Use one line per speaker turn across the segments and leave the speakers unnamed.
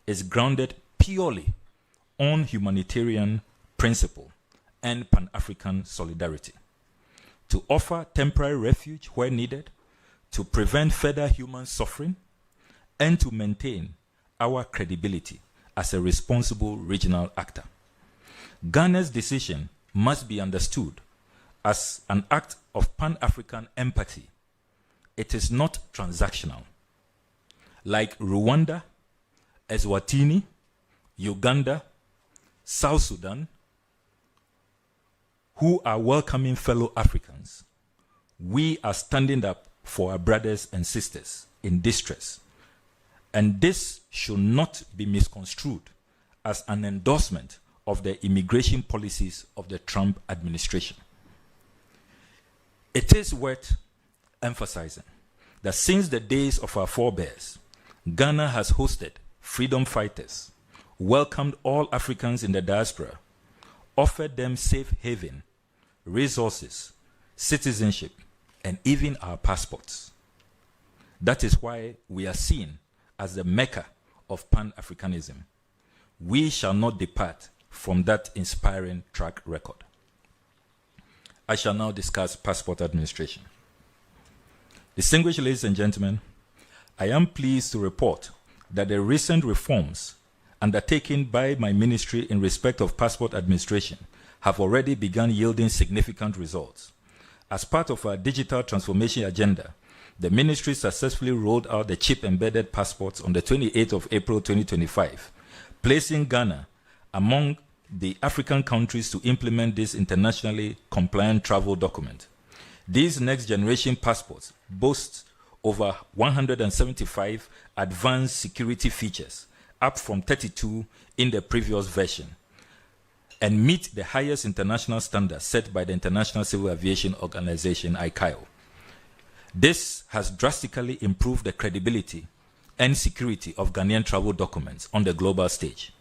is grounded purely on humanitarian principle and Pan-African solidarity, to offer temporary refuge where needed, to prevent further human suffering, and to maintain our credibility as a responsible regional actor. Ghana's decision must be understood as an act of Pan-African empathy. It is not transactional. Like Rwanda, Eswatini, Uganda, South Sudan, who are welcoming fellow Africans, we are standing up for our brothers and sisters in distress. And this should not be misconstrued as an endorsement of the immigration policies of the Trump administration. It is worth emphasizing that since the days of our forebears, Ghana has hosted freedom fighters, welcomed all Africans in the diaspora, offered them safe haven, resources, citizenship, and even our passports. That is why we are seen as the Mecca of Pan-Africanism. We shall not depart from that inspiring track record. I shall now discuss passport administration. Distinguished ladies and gentlemen, I am pleased to report that the recent reforms undertaken by my ministry in respect of passport administration have already begun yielding significant results. As part of our digital transformation agenda, the ministry successfully rolled out the chip-embedded passports on the 28th of April 2025, placing Ghana among the African countries to implement this internationally compliant travel document. These next-generation passports boast over 175 advanced security features, up from 32 in the previous version, and meet the highest international standards set by the International Civil Aviation Organization, ICAO. This has drastically improved the credibility and security of Ghanaian travel documents on the global stage.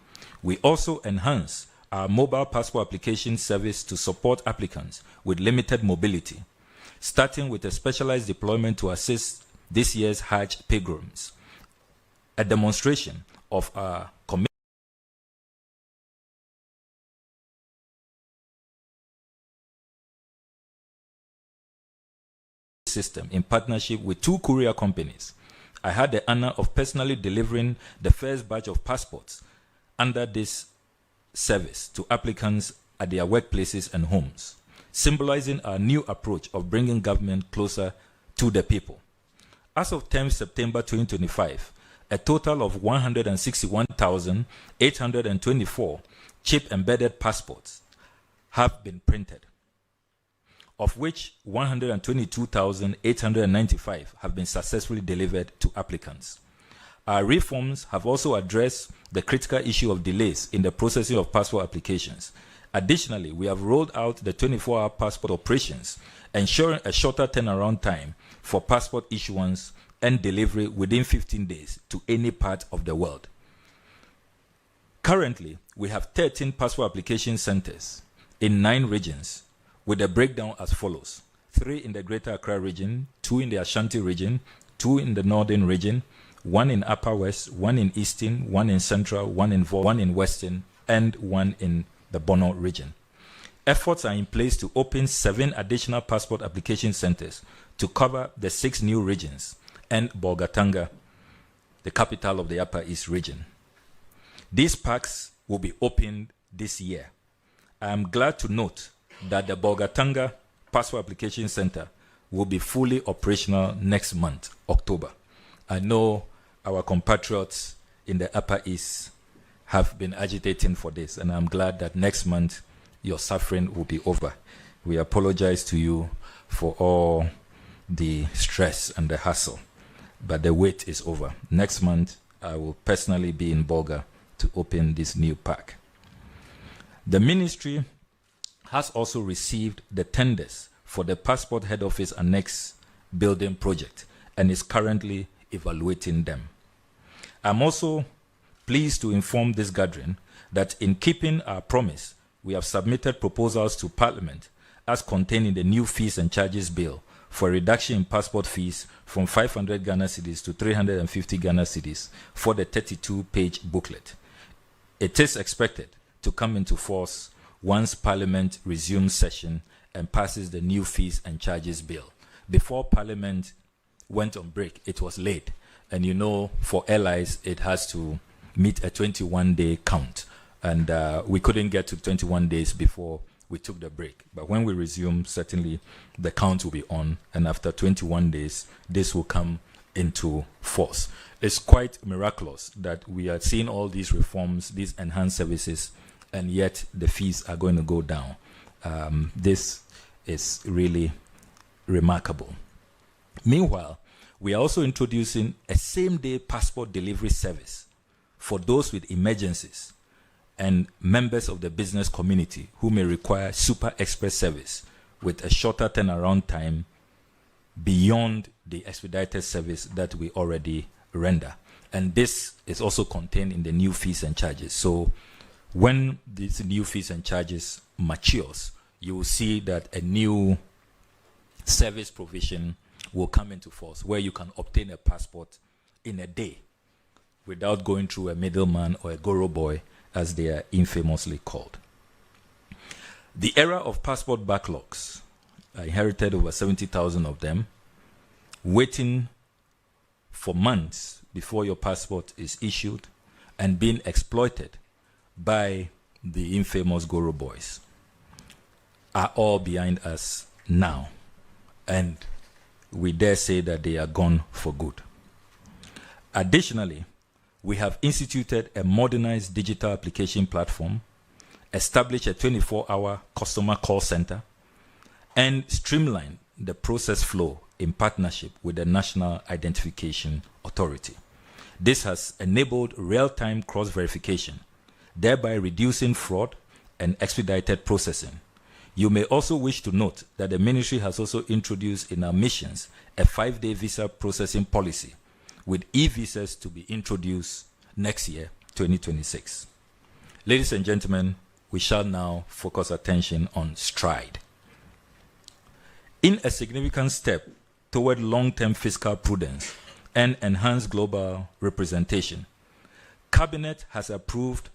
We also enhance our mobile passport application service to support applicants with limited mobility, starting with a specialized deployment to assist this year's Hajj pilgrims, a demonstration of our commitment system in partnership with 2 courier companies. I had the honor of personally delivering the first batch of passports under this service to applicants at their workplaces and homes, symbolizing our new approach of bringing government closer to the people. As of 10 September 2025, a total of 161,824 chip-embedded passports have been printed, of which 122,895 have been successfully delivered to applicants. Our reforms have also addressed the critical issue of delays in the processing of passport applications. Additionally, we have rolled out the 24-hour passport operations, ensuring a shorter turnaround time for passport issuance and delivery within 15 days to any part of the world. Currently, we have 13 passport application centers in 9 regions, with a breakdown as follows: 3 in the Greater Accra region, 2 in the Ashanti region, 2 in the Northern region, 1 in Upper West, 1 in Eastern, 1 in Central, 1 in Western, and 1 in the Bono region. Efforts are in place to open 7 additional passport application centers to cover the 6 new regions and Bolgatanga, the capital of the Upper East region. These parks will be opened this year. I am glad to note that the Bolgatanga Passport Application Center will be fully operational next month, October. I know our compatriots in the Upper East have been agitating for this, and I'm glad that next month your suffering will be over. We apologize to you for all the stress and the hassle, but the wait is over. Next month, I will personally be in Bolga to open this new park. The ministry has also received the tenders for the Passport Head Office Annex building project and is currently evaluating them. I'm also pleased to inform this gathering that in keeping our promise, we have submitted proposals to Parliament as contained in the new fees and charges bill for a reduction in passport fees from 500 Ghana cedis to 350 Ghana cedis for the 32-page booklet. It is expected to come into force once Parliament resumes session and passes the new fees and charges bill. Before Parliament went on break, it was late. And you know, for allies, it has to meet a 21-day count. And we couldn't get to 21 days before we took the break. But when we resume, certainly the count will be on. And after 21 days, this will come into force. It's quite miraculous that we are seeing all these reforms, these enhanced services, and yet the fees are going to go down. This is really remarkable. Meanwhile, we are also introducing a same-day passport delivery service for those with emergencies and members of the business community who may require super express service with a shorter turnaround time beyond the expedited service that we already render. And this is also contained in the new fees and charges. So when these new fees and charges matures, you will see that a new service provision will come into force where you can obtain a passport in a day without going through a middleman or a goro boy, as they are infamously called. The era of passport backlogs, I inherited over 70,000 of them, waiting for months before your passport is issued and being exploited by the infamous goro boys, are all behind us now. And we dare say that they are gone for good. Additionally, we have instituted a modernized digital application platform, established a 24-hour customer call center, and streamlined the process flow in partnership with the National Identification Authority. This has enabled real-time cross-verification, thereby reducing fraud and expedited processing. You may also wish to note that the ministry has also introduced in our missions a 5-day visa processing policy, with e-visas to be introduced next year, 2026. Ladies and gentlemen, we shall now focus attention on STRIDE. In a significant step toward long-term fiscal prudence and enhanced global representation, Cabinet has approved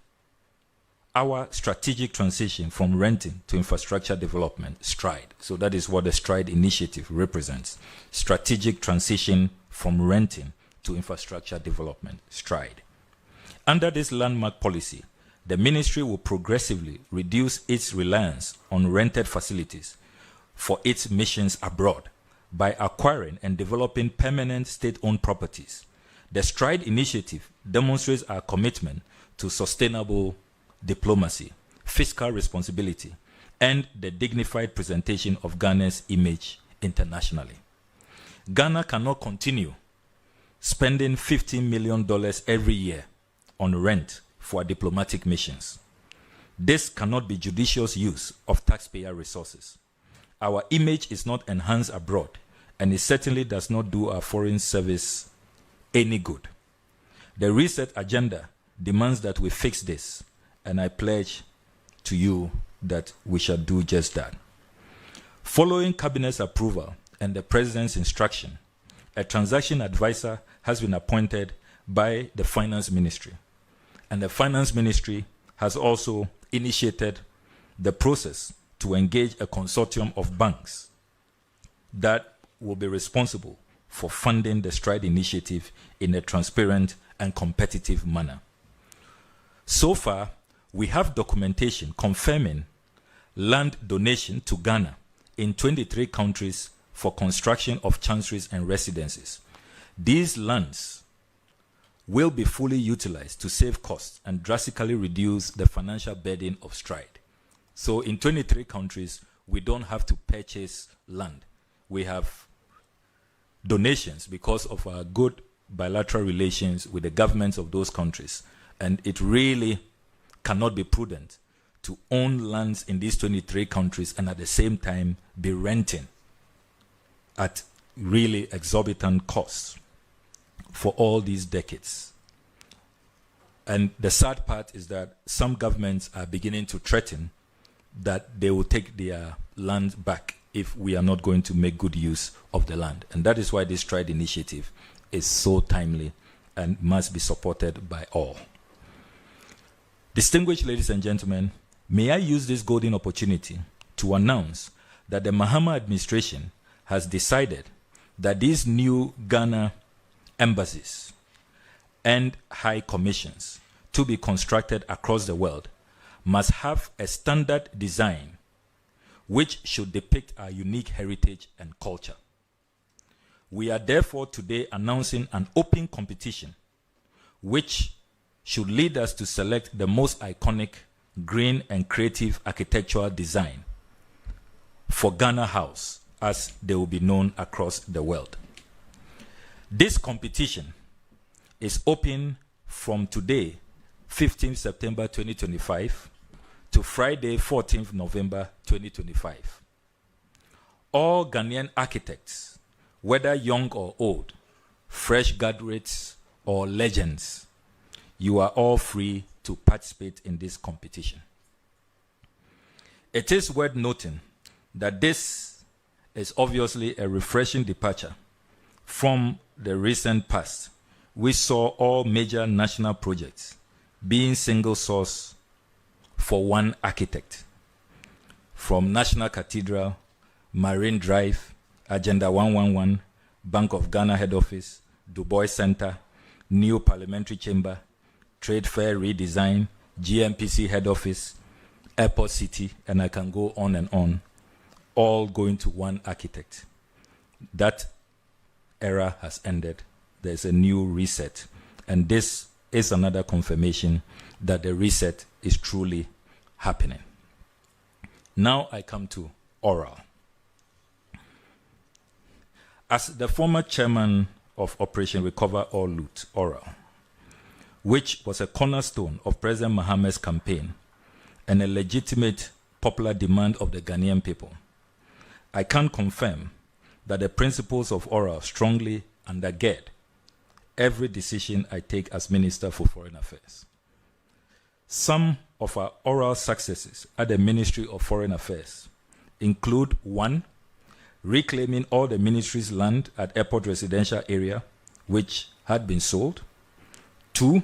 our strategic transition from renting to infrastructure development, STRIDE. So that is what the STRIDE initiative represents. Strategic transition from renting to infrastructure development, STRIDE. Under this landmark policy, the ministry will progressively reduce its reliance on rented facilities for its missions abroad by acquiring and developing permanent state-owned properties. The STRIDE initiative demonstrates our commitment to sustainable diplomacy, fiscal responsibility, and the dignified presentation of Ghana's image internationally. Ghana cannot continue spending $15 million every year on rent for our diplomatic missions. This cannot be judicious use of taxpayer resources. Our image is not enhanced abroad, and it certainly does not do our foreign service any good. The reset agenda demands that we fix this, and I pledge to you that we shall do just that. Following Cabinet's approval and the President's instruction, a transaction advisor has been appointed by the Finance Ministry, and the Finance Ministry has also initiated the process to engage a consortium of banks that will be responsible for funding the STRIDE initiative in a transparent and competitive manner. So far, we have documentation confirming land donation to Ghana in 23 countries for construction of chanceries and residences. These lands will be fully utilized to save costs and drastically reduce the financial burden of STRIDE. So in 23 countries, we don't have to purchase land. We have donations because of our good bilateral relations with the governments of those countries. And it really cannot be prudent to own lands in these 23 countries and at the same time be renting at really exorbitant costs for all these decades. And the sad part is that some governments are beginning to threaten that they will take their land back if we are not going to make good use of the land. And that is why this Stride initiative is so timely and must be supported by all. Distinguished ladies and gentlemen, may I use this golden opportunity to announce that the Mahama administration has decided that these new Ghana embassies and high commissions to be constructed across the world must have a standard design which should depict our unique heritage and culture. We are therefore today announcing an open competition which should lead us to select the most iconic, green and creative architectural design for Ghana House, as they will be known across the world. This competition is open from today, 15th September 2025, to Friday, 14th November 2025. All Ghanaian architects, whether young or old, fresh graduates or legends, you are all free to participate in this competition. It is worth noting that this is obviously a refreshing departure from the recent past. We saw all major national projects being single source for one architect, from National Cathedral, Marine Drive, Agenda 111, Bank of Ghana Head Office, Du Bois Center, New Parliamentary Chamber, Trade Fair redesign, GMPC Head Office, Airport City, and I can go on, all going to one architect. That era has ended. There's a new reset. And this is another confirmation that the reset is truly happening. Now I come to Oral. As the former chairman of Operation Recover or Loot, Oral, which was a cornerstone of President Mahama's campaign and a legitimate popular demand of the Ghanaian people, I can confirm that the principles of Oral strongly undergird every decision I take as Minister for Foreign Affairs. Some of our Oral successes at the Ministry of Foreign Affairs include: 1, reclaiming all the ministry's land at Airport Residential Area, which had been sold; 2,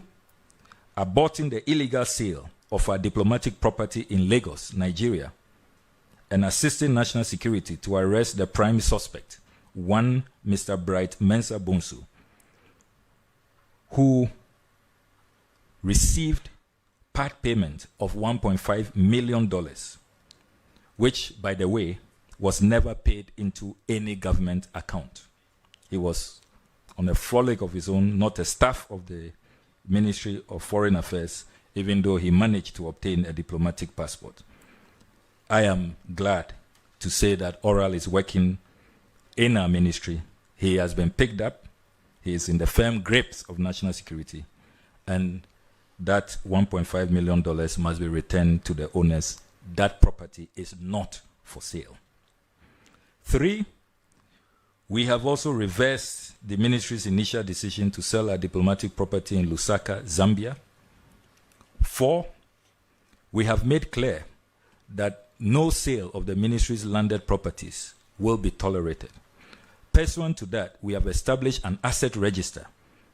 aborting the illegal sale of our diplomatic property in Lagos, Nigeria, and assisting national security to arrest the prime suspect, one Mr. Bright Mensah Bonsu, who received part payment of $1.5 million, which, by the way, was never paid into any government account. He was on a frolic of his own, not a staff of the Ministry of Foreign Affairs, even though he managed to obtain a diplomatic passport. I am glad to say that Oral is working in our ministry. He has been picked up. He is in the firm grips of national security, and that $1.5 million must be returned to the owners. That property is not for sale. 3, we have also reversed the ministry's initial decision to sell our diplomatic property in Lusaka, Zambia. 4, we have made clear that no sale of the ministry's landed properties will be tolerated. Pursuant to that, we have established an asset register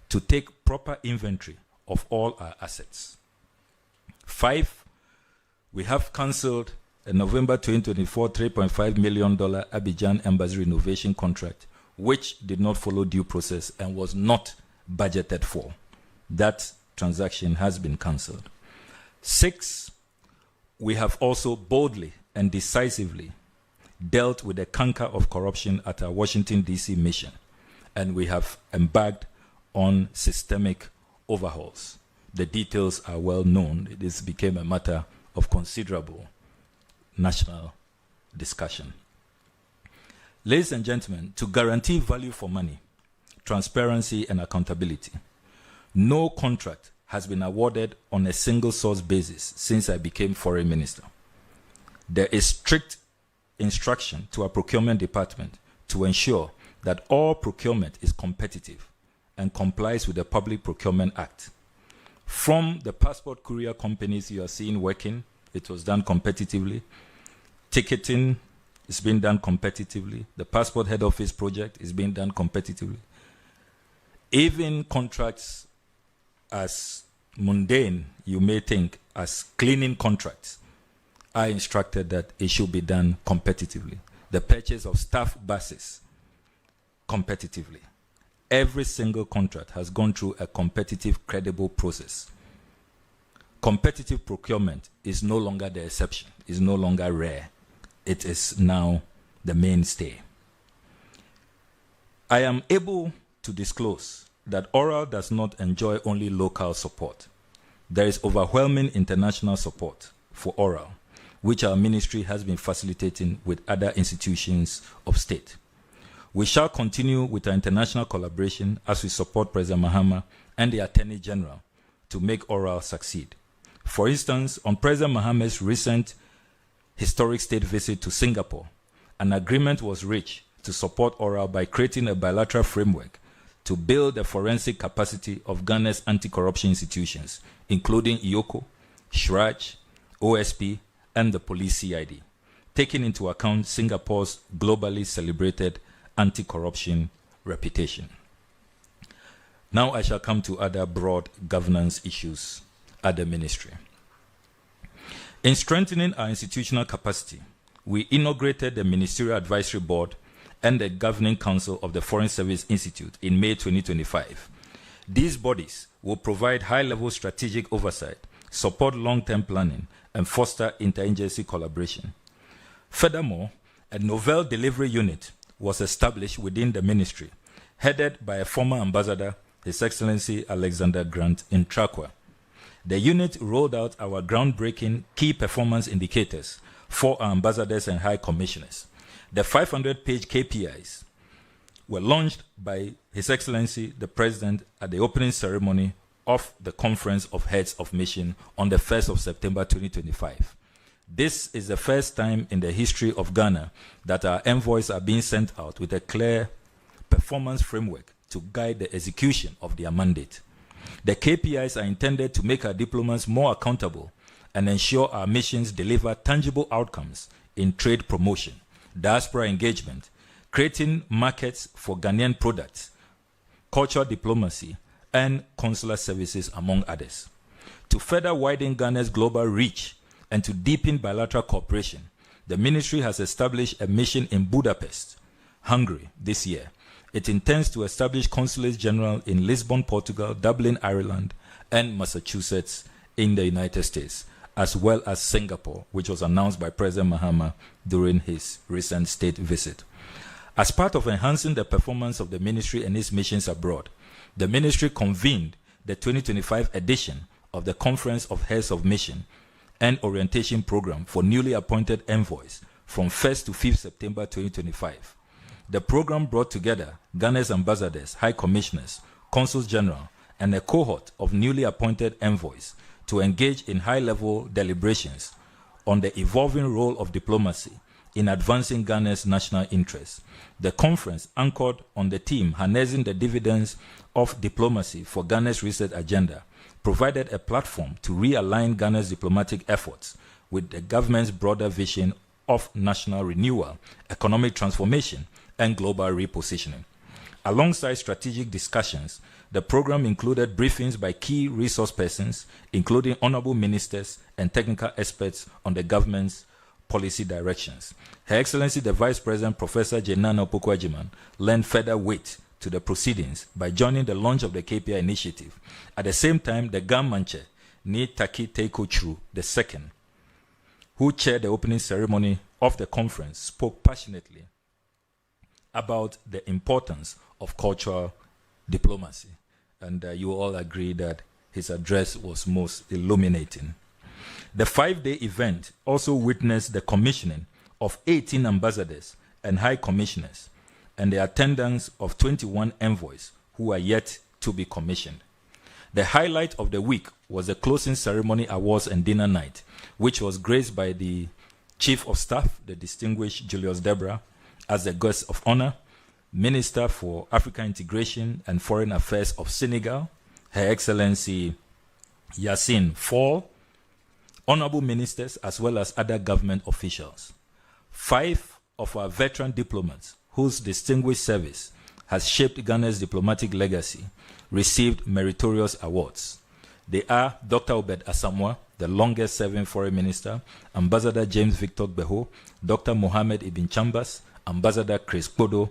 to take proper inventory of all our assets. 5, we have cancelled a November 2024 $3.5 million Abidjan Embassy renovation contract, which did not follow due process and was not budgeted for. That transaction has been cancelled. 6, we have also boldly and decisively dealt with the canker of corruption at our Washington, D.C. mission, and we have embarked on systemic overhauls. The details are well known. This became a matter of considerable national discussion. Ladies and gentlemen, to guarantee value for money, transparency and accountability, no contract has been awarded on a single source basis since I became foreign minister. There is strict instruction to our procurement department to ensure that all procurement is competitive and complies with the Public Procurement Act. From the passport courier companies you are seeing working, it was done competitively. Ticketing is being done competitively. The Passport Head Office project is being done competitively. Even contracts as mundane, you may think, as cleaning contracts, are instructed that it should be done competitively. The purchase of staff buses, competitively. Every single contract has gone through a competitive, credible process. Competitive procurement is no longer the exception, is no longer rare. It is now the mainstay. I am able to disclose that Oral does not enjoy only local support. There is overwhelming international support for Oral, which our ministry has been facilitating with other institutions of state. We shall continue with our international collaboration as we support President Mahama and the Attorney General to make Oral succeed. For instance, on President Mahama's recent historic state visit to Singapore, an agreement was reached to support Oral by creating a bilateral framework to build the forensic capacity of Ghana's anti-corruption institutions, including IOCO, SHRAJ, OSP, and the police CID, taking into account Singapore's globally celebrated anti-corruption reputation. Now I shall come to other broad governance issues at the ministry. In strengthening our institutional capacity, we inaugurated the Ministerial Advisory Board and the Governing Council of the Foreign Service Institute in May 2025. These bodies will provide high-level strategic oversight, support long-term planning, and foster interagency collaboration. Furthermore, a novel delivery unit was established within the ministry, headed by a former ambassador, His Excellency Alexander Grant in Trakwa. The unit rolled out our groundbreaking key performance indicators for our ambassadors and high commissioners. The 500-page KPIs were launched by His Excellency the President at the opening ceremony of the Conference of Heads of Mission on the 1st of September 2025. This is the first time in the history of Ghana that our envoys are being sent out with a clear performance framework to guide the execution of their mandate. The KPIs are intended to make our diplomats more accountable and ensure our missions deliver tangible outcomes in trade promotion, diaspora engagement, creating markets for Ghanaian products, cultural diplomacy, and consular services, among others. To further widen Ghana's global reach and to deepen bilateral cooperation, the ministry has established a mission in Budapest, Hungary, this year. It intends to establish consulates general in Lisbon, Portugal, Dublin, Ireland, and Massachusetts in the United States, as well as Singapore, which was announced by President Mahama during his recent state visit. As part of enhancing the performance of the ministry and its missions abroad, the ministry convened the 2025 edition of the Conference of Heads of Mission and Orientation Program for newly appointed envoys from 1st to 5th September 2025. The program brought together Ghana's ambassadors, high commissioners, consuls general, and a cohort of newly appointed envoys to engage in high-level deliberations on the evolving role of diplomacy in advancing Ghana's national interests. The conference anchored on the theme harnessing the dividends of diplomacy for Ghana's research agenda, provided a platform to realign Ghana's diplomatic efforts with the government's broader vision of national renewal, economic transformation, and global repositioning. Alongside strategic discussions, the program included briefings by key resource persons, including honorable ministers and technical experts on the government's policy directions. Her Excellency the Vice President, Professor Jenana Opoku-Agyeman, lent further weight to the proceedings by joining the launch of the KPI initiative. At the same time, the Gammanche, Ni Taki Teiko Churu II, who chaired the opening ceremony of the conference, spoke passionately about the importance of cultural diplomacy. And you all agree that his address was most illuminating. The 5-day event also witnessed the commissioning of 18 ambassadors and high commissioners and the attendance of 21 envoys who are yet to be commissioned. The highlight of the week was the closing ceremony awards and dinner night, which was graced by the Chief of Staff, the distinguished Julius Debra, as the guest of honor, Minister for African Integration and Foreign Affairs of Senegal, Her Excellency Yassine Fall, honorable ministers, as well as other government officials. 5 of our veteran diplomats whose distinguished service has shaped Ghana's diplomatic legacy received meritorious awards. They are Dr. Obed Asamoah, the longest-serving foreign minister, Ambassador James Victor Beho, Dr. Mohammed Ibn Chambers, Ambassador Chris Kodo,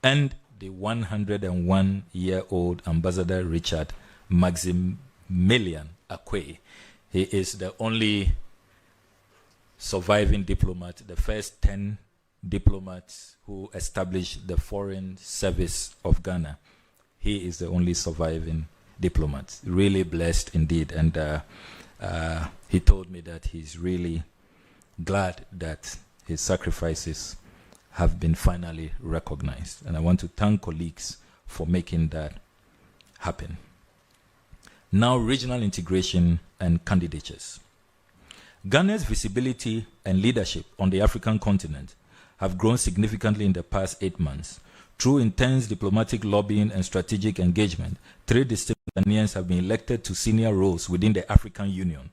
and the 101-year-old Ambassador Richard Maximilian Akwe. He is the only surviving diplomat, the first 10 diplomats who established the Foreign Service of Ghana. He is the only surviving diplomat. Really blessed indeed. And he told me that he's really glad that his sacrifices have been finally recognized. And I want to thank colleagues for making that happen. Now, regional integration and candidatures. Ghana's visibility and leadership on the African continent have grown significantly in the past 8 months. Through intense diplomatic lobbying and strategic engagement, 3 distinct Ghanaians have been elected to senior roles within the African Union.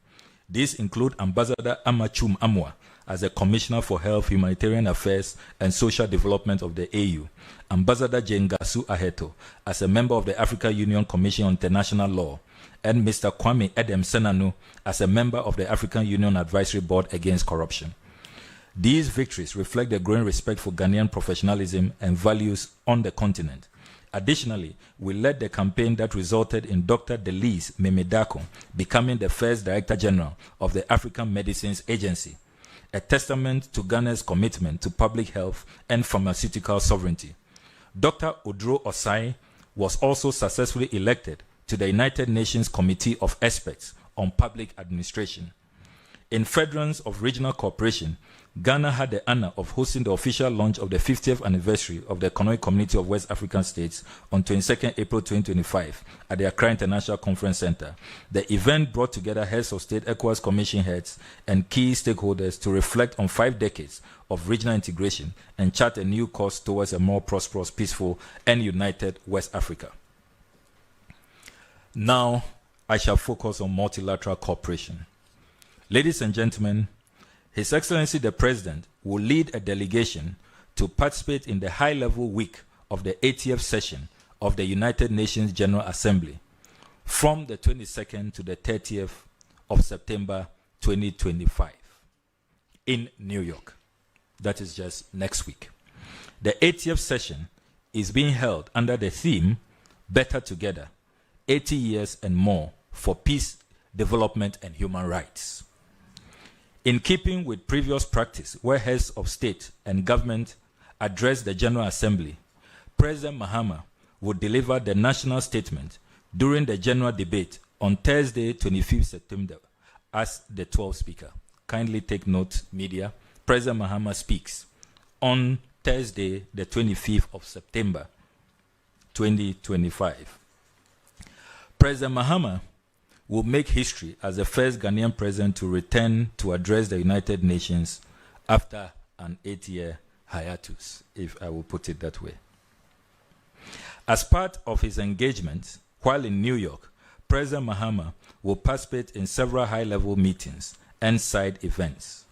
These include Ambassador Amachum Amwa as the Commissioner for Health, Humanitarian Affairs and Social Development of the AU, Ambassador Jengasu Aheto as a member of the African Union Commission on International Law, and Mr. Kwame Edem Senanu as a member of the African Union Advisory Board Against Corruption. These victories reflect the growing respect for Ghanaian professionalism and values on the continent. Additionally, we led the campaign that resulted in Dr. Delise Memedako becoming the first Director General of the African Medicines Agency, a testament to Ghana's commitment to public health and pharmaceutical sovereignty. Dr. Odro Osai was also successfully elected to the United Nations Committee of Experts on Public Administration. In furtherance of regional cooperation, Ghana had the honor of hosting the official launch of the 50th anniversary of the Economic Community of West African States on 22nd April 2025 at the Accra International Conference Center. The event brought together heads of state, ECOWAS Commission heads, and key stakeholders to reflect on 5 decades of regional integration and chart a new course towards a more prosperous, peaceful, and united West Africa. Now, I shall focus on multilateral cooperation. Ladies and gentlemen, His Excellency the President will lead a delegation to participate in the high-level week of the 80th session of the United Nations General Assembly from the 22nd to the 30th of September 2025 in New York. That is just next week. The 80th session is being held under the theme, Better Together, 80 years and more for peace, development, and human rights. In keeping with previous practice where heads of state and government address the General Assembly, President Mahama will deliver the national statement during the general debate on Thursday, 25th September, as the 12th speaker. Kindly take note, media. President Mahama speaks on Thursday, the 25th of September, 2025. President Mahama will make history as the first Ghanaian president to return to address the United Nations after an 8-year hiatus, if I will put it that way. As part of his engagement while in New York, President Mahama will participate in several high-level meetings and side events.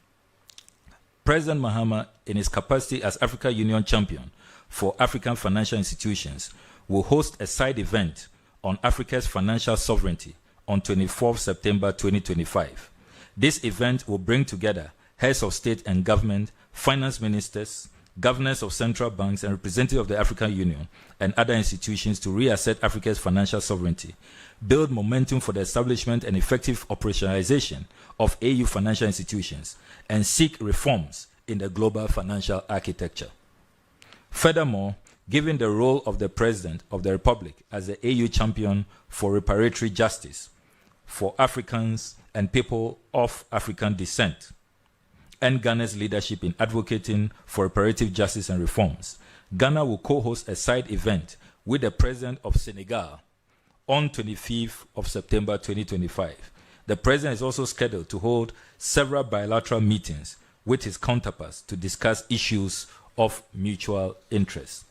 President Mahama, in his capacity as African Union champion for African financial institutions, will host a side event on Africa's financial sovereignty on 24th September 2025. This event will bring together heads of state and government, finance ministers, governors of central banks, and representatives of the African Union and other institutions to reassert Africa's financial sovereignty, build momentum for the establishment and effective operationalization of AU financial institutions, and seek reforms in the global financial architecture. Furthermore, given the role of the President of the Republic as the AU champion for reparatory justice for Africans and people of African descent, and Ghana's leadership in advocating for reparative justice and reforms, Ghana will co-host a side event with the President of Senegal on 25th of September 2025. The President is also scheduled to hold several bilateral meetings with his counterparts to discuss issues of mutual interest.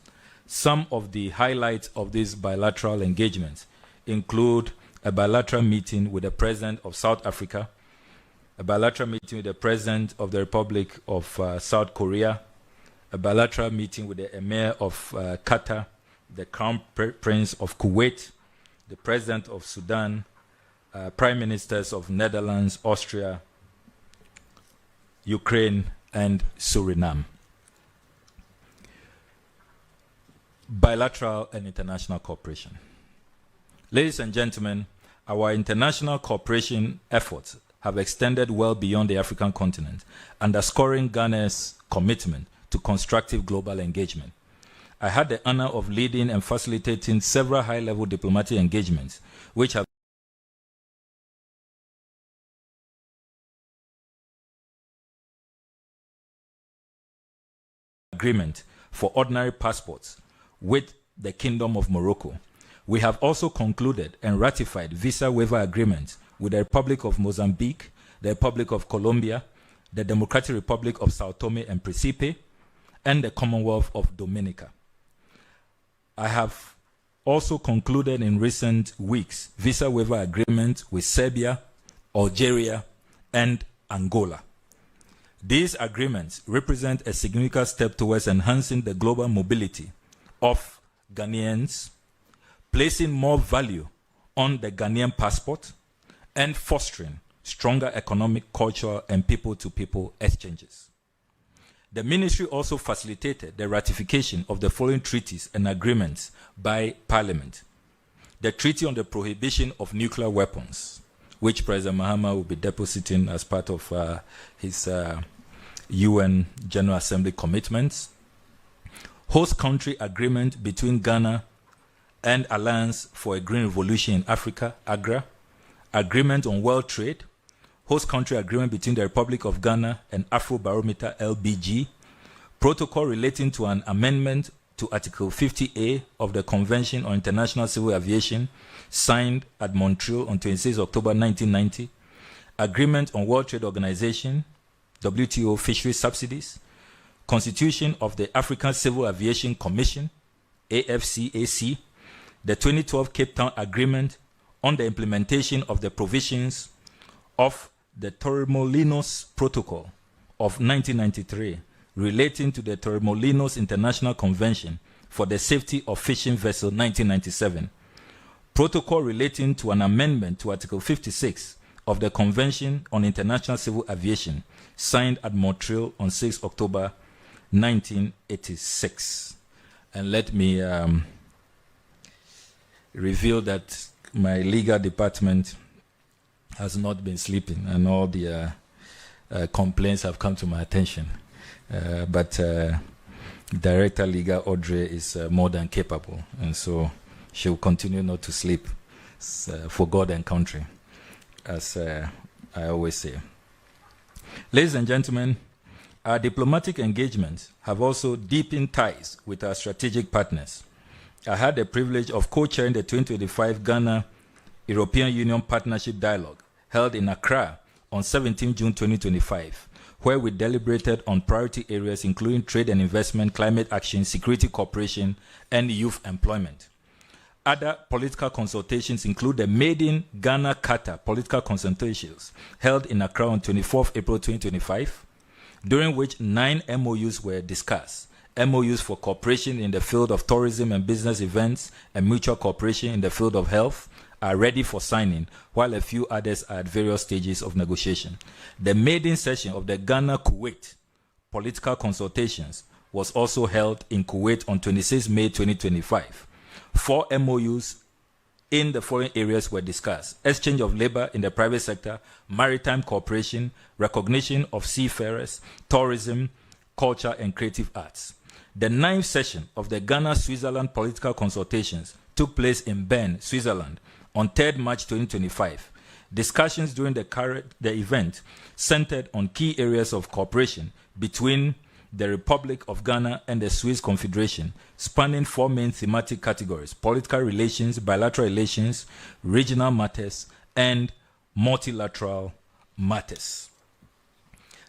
Some of the highlights of these bilateral engagements include a bilateral meeting with the President of South Africa, a bilateral meeting with the President of the Republic of South Korea, a bilateral meeting with the Emir of Qatar, the Crown Prince of Kuwait, the President of Sudan, Prime Ministers of Netherlands, Austria, Ukraine, and Suriname. Bilateral and international cooperation. Ladies and gentlemen, our international cooperation efforts have extended well beyond the African continent, underscoring Ghana's commitment to constructive global engagement. I had the honor of leading and facilitating several high-level diplomatic engagements, which have agreement for ordinary passports with the Kingdom of Morocco. We have also concluded and ratified visa waiver agreements with the Republic of Mozambique, the Republic of Colombia, the Democratic Republic of Sao Tome and Principe, and the Commonwealth of Dominica. I have also concluded in recent weeks visa waiver agreements with Serbia, Algeria, and Angola. These agreements represent a significant step towards enhancing the global mobility of Ghanaians, placing more value on the Ghanaian passport, and fostering stronger economic, cultural, and people-to-people exchanges. The ministry also facilitated the ratification of the following treaties and agreements by Parliament. The Treaty on the Prohibition of Nuclear Weapons, which President Mahama will be depositing as part of his UN General Assembly commitments. Host country agreement between Ghana and Alliance for a Green Revolution in Africa, AGRA. Agreement on world trade. Host country agreement between the Republic of Ghana and Afrobarometer LBG. Protocol relating to an amendment to Article 50A of the Convention on International Civil Aviation, signed at Montreal on 26 October 1990. Agreement on World Trade Organization, WTO fisheries subsidies. Constitution of the African Civil Aviation Commission, AFCAC. The 2012 Cape Town Agreement on the implementation of the provisions of the Torremolinos Protocol of 1993 relating to the Torremolinos International Convention for the Safety of Fishing Vessels 1997. Protocol relating to an amendment to Article 56 of the Convention on International Civil Aviation, signed at Montreal on 6 October 1986. And let me reveal that my legal department has not been sleeping, and all the complaints have come to my attention. But Director Legal Audrey is more than capable, and so she will continue not to sleep for God and country, as I always say. Ladies and gentlemen, our diplomatic engagements have also deepened ties with our strategic partners. I had the privilege of co-chairing the 2025 Ghana European Union Partnership Dialogue held in Accra on 17 June 2025, where we deliberated on priority areas including trade and investment, climate action, security cooperation, and youth employment. Other political consultations include the Maiden Ghana-Qatar political consultations held in Accra on 24 April 2025, during which 9 MOUs were discussed. MOUs for cooperation in the field of tourism and business events and mutual cooperation in the field of health are ready for signing, while a few others are at various stages of negotiation. The maiden session of the Ghana-Kuwait political consultations was also held in Kuwait on 26 May 2025. 4 MOUs in the following areas were discussed: exchange of labor in the private sector, maritime cooperation, recognition of seafarers, tourism, culture, and creative arts. The 9th session of the Ghana-Switzerland political consultations took place in Bern, Switzerland, on 3rd March 2025. Discussions during the event centered on key areas of cooperation between the Republic of Ghana and the Swiss Confederation, spanning 4 main thematic categories: political relations, bilateral relations, regional matters, and multilateral matters.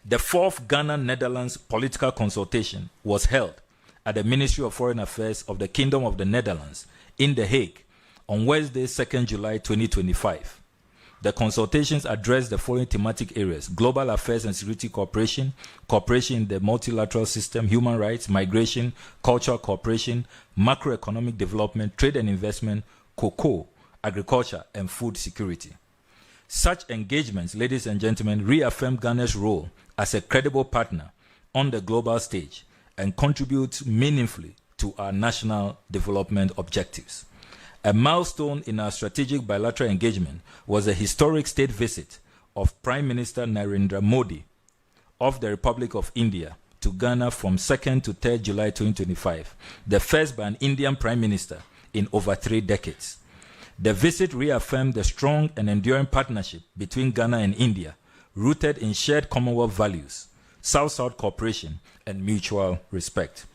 The 4th Ghana-Netherlands political consultation was held at the Ministry of Foreign Affairs of the Kingdom of the Netherlands in The Hague on Wednesday, 2nd July 2025. The consultations address the following thematic areas: global affairs and security cooperation, cooperation in the multilateral system, human rights, migration, cultural cooperation, macroeconomic development, trade and investment, cocoa, agriculture, and food security. Such engagements, ladies and gentlemen, reaffirm Ghana's role as a credible partner on the global stage and contribute meaningfully to our national development objectives. A milestone in our strategic bilateral engagement was a historic state visit of Prime Minister Narendra Modi of the Republic of India to Ghana from 2nd to 3rd July 2025, the first by an Indian Prime Minister in over 3 decades. The visit reaffirmed the strong and enduring partnership between Ghana and India, rooted in shared Commonwealth values, South-South cooperation, and mutual respect.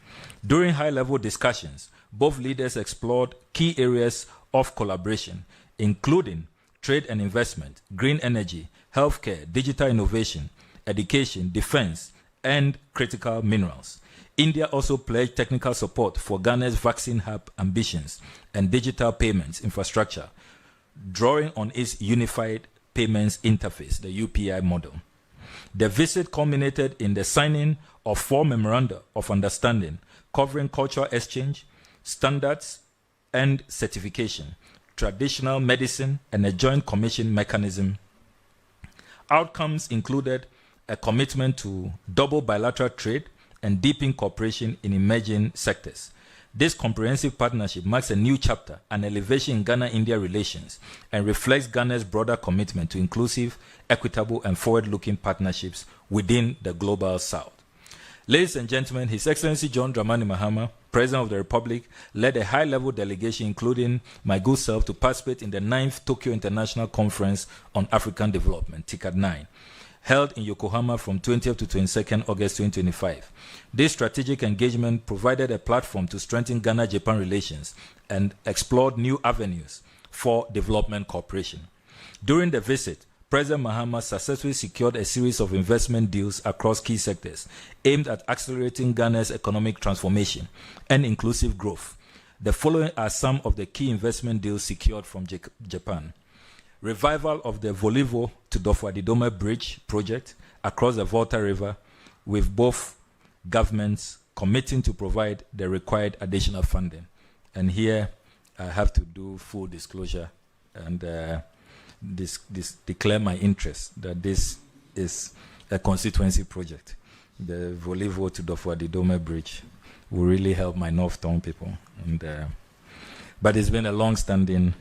During high-level discussions, both leaders explored key areas of collaboration, including trade and investment, green energy, healthcare, digital innovation, education, defense, and critical minerals. India also pledged technical support for Ghana's vaccine hub ambitions and digital payments infrastructure, drawing on its unified payments interface, the UPI model. The visit culminated in the signing of 4 memoranda of understanding covering cultural exchange, standards and certification, traditional medicine, and a joint commission mechanism. Outcomes included a commitment to double bilateral trade and deepen cooperation in emerging sectors. This comprehensive partnership marks a new chapter, an elevation in Ghana-India relations, and reflects Ghana's broader commitment to inclusive, equitable, and forward-looking partnerships within the global South. Ladies and gentlemen, His Excellency John Dramani Mahama, President of the Republic, led a high-level delegation, including my good self, to participate in the 9th Tokyo International Conference on African Development, TICAD 9, held in Yokohama from 20th to 22nd August 2025. This strategic engagement provided a platform to strengthen Ghana-Japan relations and explored new avenues for development cooperation. During the visit, President Mahama successfully secured a series of investment deals across key sectors aimed at accelerating Ghana's economic transformation and inclusive growth. The following are some of the key investment deals secured from Japan. Revival of the Volivo to Dofwa-Didome Bridge project across the Volta River, with both governments committing to provide the required additional funding. And here I have to do full disclosure and declare my interest that this is a constituency project. The Volivo to Dofwa-Didome Bridge will really help my North Town people. But it's been a long-standing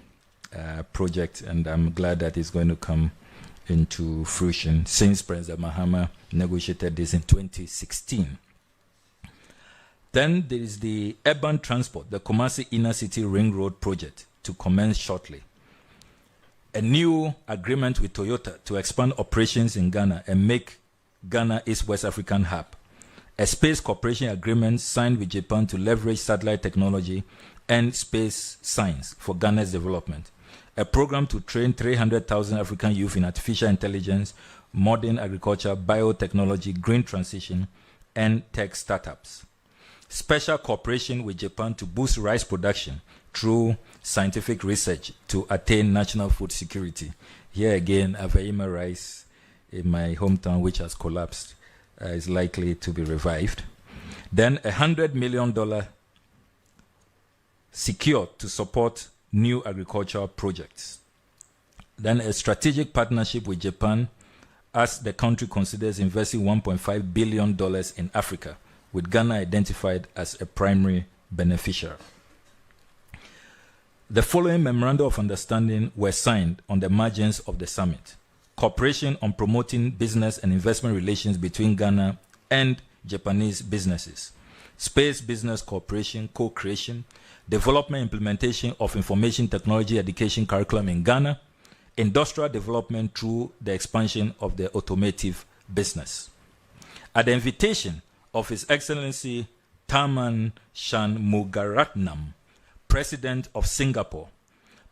project, and I'm glad that it's going to come into fruition since President Mahama negotiated this in 2016. Then there is the urban transport, the Kumasi Inner City Ring Road project, to commence shortly. A new agreement with Toyota to expand operations in Ghana and make Ghana its West African hub. A space cooperation agreement signed with Japan to leverage satellite technology and space science for Ghana's development. A program to train 300,000 African youth in artificial intelligence, modern agriculture, biotechnology, green transition, and tech startups. Special cooperation with Japan to boost rice production through scientific research to attain national food security. Here again, Aveima rice in my hometown, which has collapsed, is likely to be revived. Then $100 million secured to support new agricultural projects. Then a strategic partnership with Japan as the country considers investing $1.5 billion in Africa, with Ghana identified as a primary beneficiary. The following memoranda of understanding were signed on the margins of the summit: cooperation on promoting business and investment relations between Ghana and Japanese businesses, space business cooperation, co-creation, development implementation of information technology education curriculum in Ghana, industrial development through the expansion of the automotive business. At the invitation of His Excellency Tharman Shanmugaratnam, President of Singapore,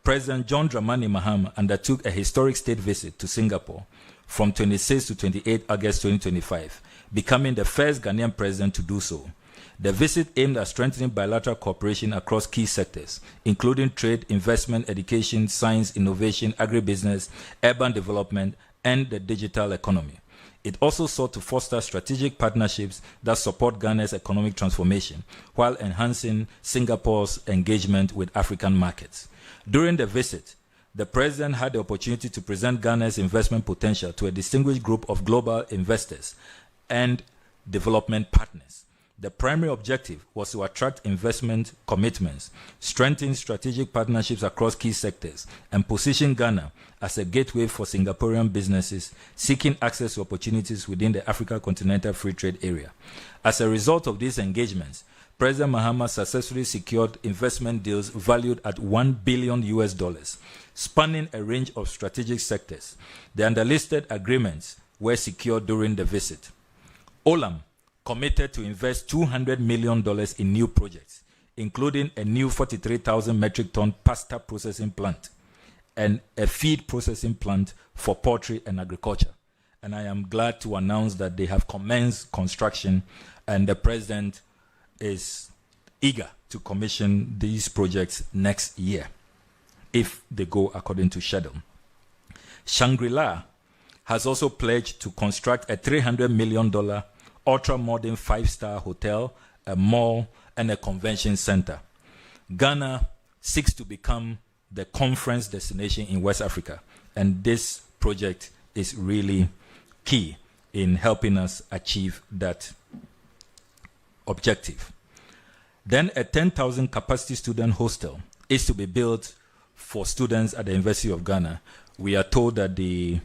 President John Dramani Mahama undertook a historic state visit to Singapore from 26 to 28 August 2025, becoming the first Ghanaian president to do so. The visit aimed at strengthening bilateral cooperation across key sectors, including trade, investment, education, science, innovation, agribusiness, urban development, and the digital economy. It also sought to foster strategic partnerships that support Ghana's economic transformation while enhancing Singapore's engagement with African markets. During the visit, the President had the opportunity to present Ghana's investment potential to a distinguished group of global investors and development partners. The primary objective was to attract investment commitments, strengthen strategic partnerships across key sectors, and position Ghana as a gateway for Singaporean businesses seeking access to opportunities within the Africa Continental Free Trade Area. As a result of these engagements, President Mahama successfully secured investment deals valued at $1 billion, spanning a range of strategic sectors. The underlisted agreements were secured during the visit. Olam committed to invest $200 million in new projects, including a new 43,000 metric ton pasta processing plant and a feed processing plant for poultry and agriculture. And I am glad to announce that they have commenced construction, and the President is eager to commission these projects next year if they go according to schedule. Shangri-La has also pledged to construct a $300 million ultra-modern 5-star hotel, a mall, and a convention center. Ghana seeks to become the conference destination in West Africa, and this project is really key in helping us achieve that objective. Then a 10,000 capacity student hostel is to be built for students at the University of Ghana. We are told that the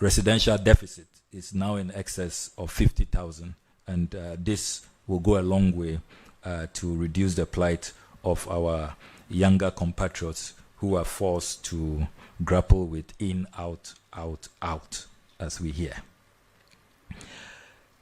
residential deficit is now in excess of 50,000, and this will go a long way to reduce the plight of our younger compatriots who are forced to grapple with in, out, out, out, as we hear.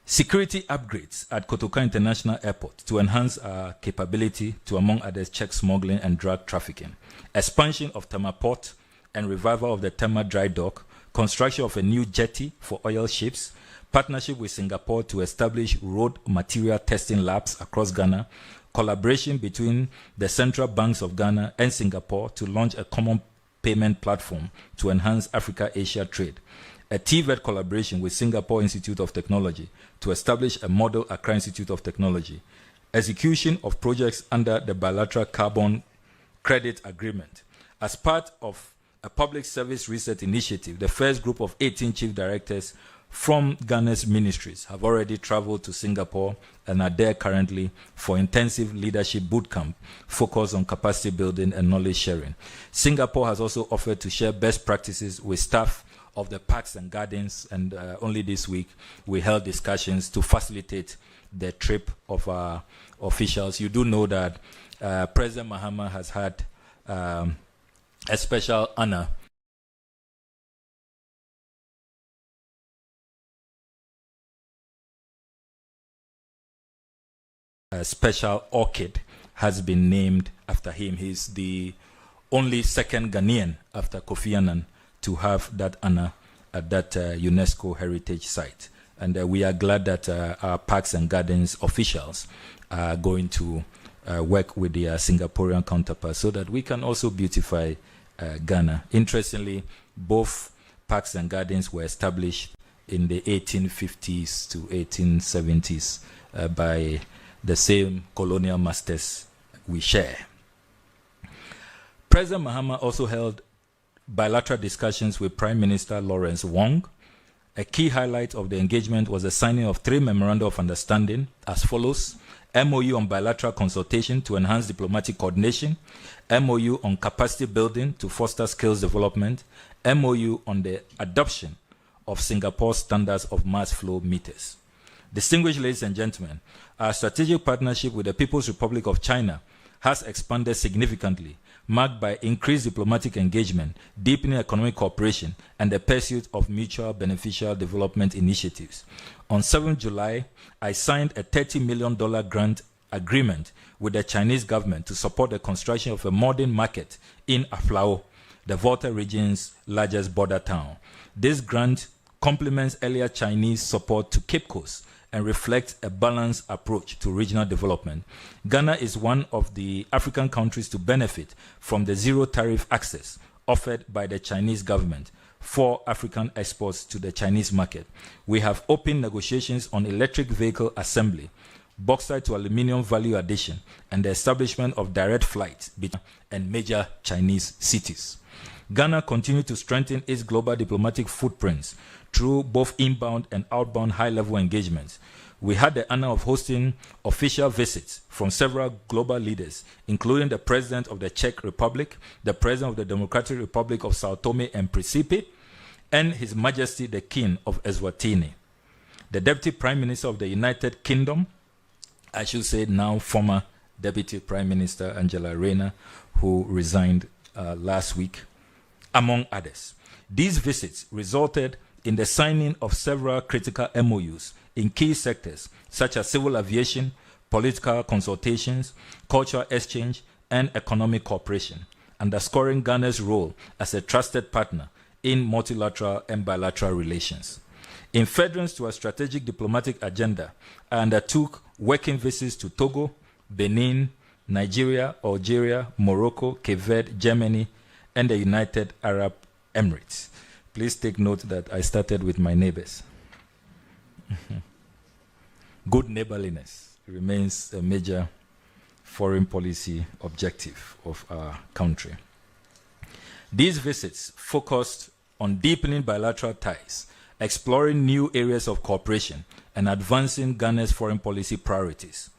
Security upgrades at Kotoka International Airport to enhance our capability to, among others, check smuggling and drug trafficking. Expansion of Tema Port and revival of the Tema Dry Dock. Construction of a new jetty for oil ships. Partnership with Singapore to establish road material testing labs across Ghana. Collaboration between the central banks of Ghana and Singapore to launch a common payment platform to enhance Africa-Asia trade. A TVET collaboration with Singapore Institute of Technology to establish a model Accra Institute of Technology. Execution of projects under the bilateral carbon credit agreement. As part of a public service research initiative, the first group of 18 chief directors from Ghana's ministries have already traveled to Singapore and are there currently for intensive leadership bootcamp focused on capacity building and knowledge sharing. Singapore has also offered to share best practices with staff of the parks and gardens, and only this week we held discussions to facilitate the trip of our officials. You do know that President Mahama has had a special honor a special orchid has been named after him. He's the only second Ghanaian after Kofi Annan to have that honor at that UNESCO heritage site. And we are glad that our parks and gardens officials are going to work with their Singaporean counterparts so that we can also beautify Ghana. Interestingly, both parks and gardens were established in the 1850s to 1870s by the same colonial masters we share. President Mahama also held bilateral discussions with Prime Minister Lawrence Wong. A key highlight of the engagement was the signing of 3 memoranda of understanding as follows: MOU on bilateral consultation to enhance diplomatic coordination, MOU on capacity building to foster skills development, MOU on the adoption of Singapore's standards of mass flow meters. Distinguished ladies and gentlemen, our strategic partnership with the People's Republic of China has expanded significantly, marked by increased diplomatic engagement, deepening economic cooperation, and the pursuit of mutual beneficial development initiatives. On 7 July, I signed a $30 million grant agreement with the Chinese government to support the construction of a modern market in Ablakwa, the Volta region's largest border town. This grant complements earlier Chinese support to Cape Coast and reflects a balanced approach to regional development. Ghana is one of the African countries to benefit from the zero tariff access offered by the Chinese government for African exports to the Chinese market. We have open negotiations on electric vehicle assembly, bauxite to aluminium value addition, and the establishment of direct flights between and major Chinese cities. Ghana continues to strengthen its global diplomatic footprints through both inbound and outbound high-level engagements. We had the honor of hosting official visits from several global leaders, including the President of the Czech Republic, the President of the Democratic Republic of Sao Tome and Principe, and His Majesty the King of Eswatini. The Deputy Prime Minister of the United Kingdom, I should say now former Deputy Prime Minister Angela Rayner, who resigned last week, among others. These visits resulted in the signing of several critical MOUs in key sectors such as civil aviation, political consultations, cultural exchange, and economic cooperation, underscoring Ghana's role as a trusted partner in multilateral and bilateral relations. In furtherance to a strategic diplomatic agenda, I undertook working visits to Togo, Benin, Nigeria, Algeria, Morocco, Cape Verde, Germany, and the United Arab Emirates. Please take note that I started with my neighbors. Good neighborliness remains a major foreign policy objective of our country. These visits focused on deepening bilateral ties, exploring new areas of cooperation, and advancing Ghana's foreign policy priorities.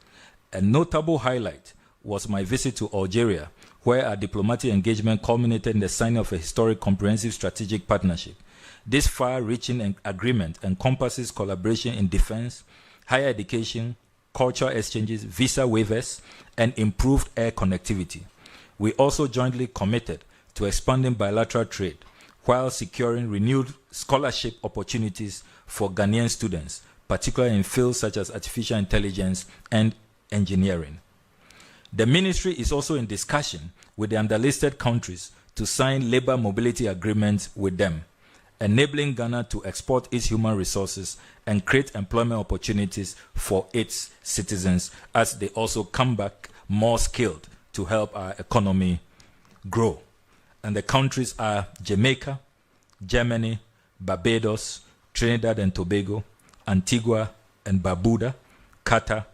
A notable highlight was my visit to Algeria, where our diplomatic engagement culminated in the signing of a historic comprehensive strategic partnership. This far-reaching agreement encompasses collaboration in defense, higher education, cultural exchanges, visa waivers, and improved air connectivity. We also jointly committed to expanding bilateral trade while securing renewed scholarship opportunities for Ghanaian students, particularly in fields such as artificial intelligence and engineering. The ministry is also in discussion with the underlisted countries to sign labor mobility agreements with them, enabling Ghana to export its human resources and create employment opportunities for its citizens as they also come back more skilled to help our economy grow. And the countries are Jamaica, Germany, Barbados, Trinidad and Tobago, Antigua and Barbuda, Qatar,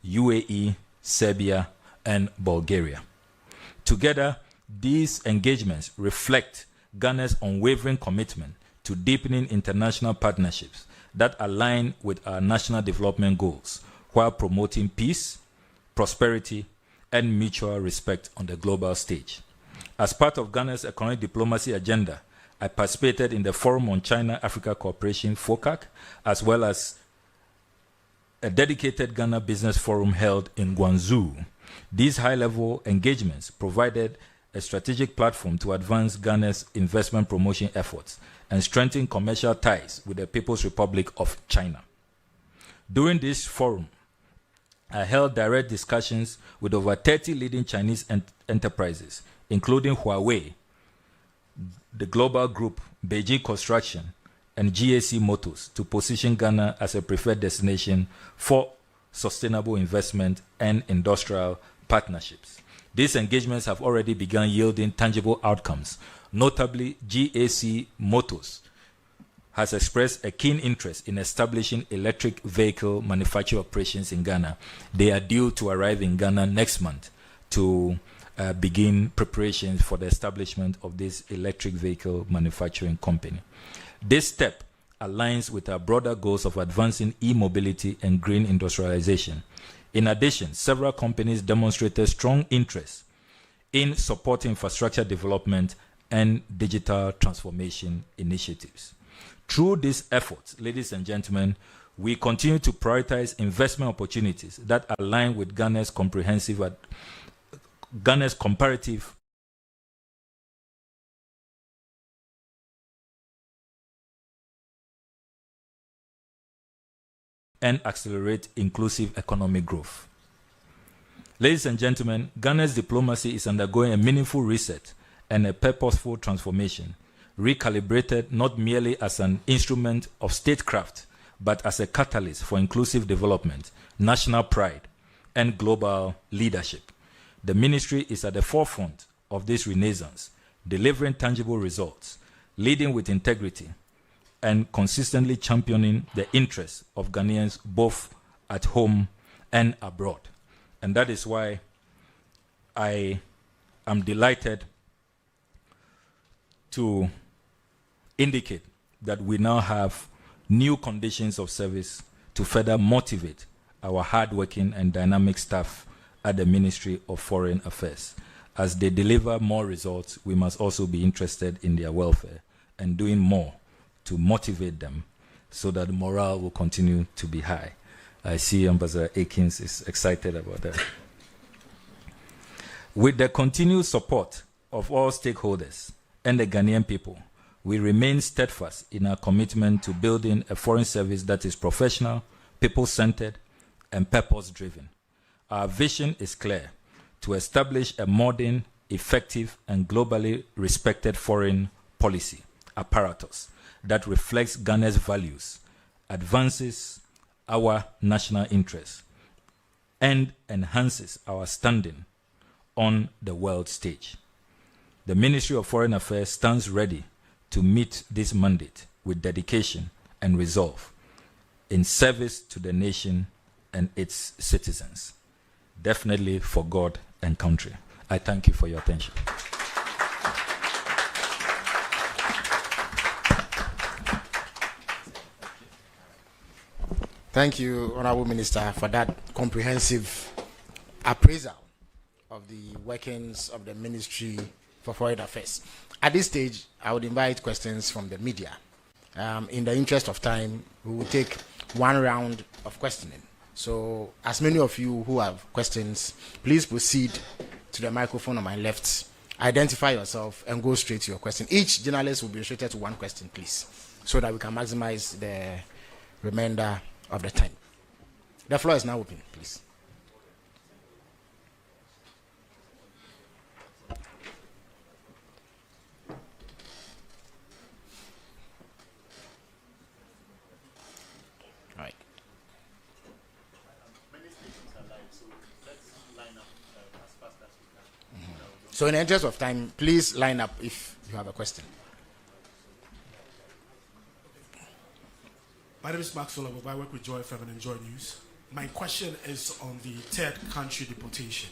UAE, Serbia, and Bulgaria. Together, these engagements reflect Ghana's unwavering commitment to deepening international partnerships that align with our national development goals while promoting peace, prosperity, and mutual respect on the global stage. As part of Ghana's economic diplomacy agenda, I participated in the Forum on China-Africa Cooperation, FOCAC, as well as a dedicated Ghana Business Forum held in Guangzhou. These high-level engagements provided a strategic platform to advance Ghana's investment promotion efforts and strengthen commercial ties with the People's Republic of China. During this forum, I held direct discussions with over 30 leading Chinese enterprises, including Huawei, the global group Beijing Construction, and GAC Motors, to position Ghana as a preferred destination for sustainable investment and industrial partnerships. These engagements have already begun yielding tangible outcomes. Notably, GAC Motors has expressed a keen interest in establishing electric vehicle manufacturing operations in Ghana. They are due to arrive in Ghana next month to begin preparations for the establishment of this electric vehicle manufacturing company. This step aligns with our broader goals of advancing e-mobility and green industrialization. In addition, several companies demonstrated strong interest in supporting infrastructure development and digital transformation initiatives. Through these efforts, ladies and gentlemen, we continue to prioritize investment opportunities that align with Ghana's comparative and accelerate inclusive economic growth. Ladies and gentlemen, Ghana's diplomacy is undergoing a meaningful reset and a purposeful transformation, recalibrated not merely as an instrument of statecraft, but as a catalyst for inclusive development, national pride, and global leadership. The ministry is at the forefront of this renaissance, delivering tangible results, leading with integrity, and consistently championing the interests of Ghanaians both at home and abroad. And that is why I am delighted to indicate that we now have new conditions of service to further motivate our hardworking and dynamic staff at the Ministry of Foreign Affairs. As they deliver more results, we must also be interested in their welfare and doing more to motivate them so that the morale will continue to be high. I see Ambassador Akins is excited about that. With the continued support of all stakeholders and the Ghanaian people, we remain steadfast in our commitment to building a foreign service that is professional, people-centered, and purpose-driven. Our vision is clear: to establish a modern, effective, and globally respected foreign policy apparatus that reflects Ghana's values, advances our national interests, and enhances our standing on the world stage. The Ministry of Foreign Affairs stands ready to meet this mandate with dedication and resolve in service to the nation and its citizens, definitely for God and country. I thank you for your attention.
Thank you, Honorable Minister, for that comprehensive appraisal of the workings of the Ministry for Foreign Affairs. At this stage, I would invite questions from the media. In the interest of time, we will take one round of questioning. So, as many of you who have questions, please proceed to the microphone on my left, identify yourself, and go straight to your question. Each journalist will be restricted to one question, please, so that we can maximize the remainder of the time. The floor is now open, please. All right. So in the interest of time, please line up if you have a question.
My name is Maxwell. I work with Joy FM and Enjoy News. My question is on the third country deportation.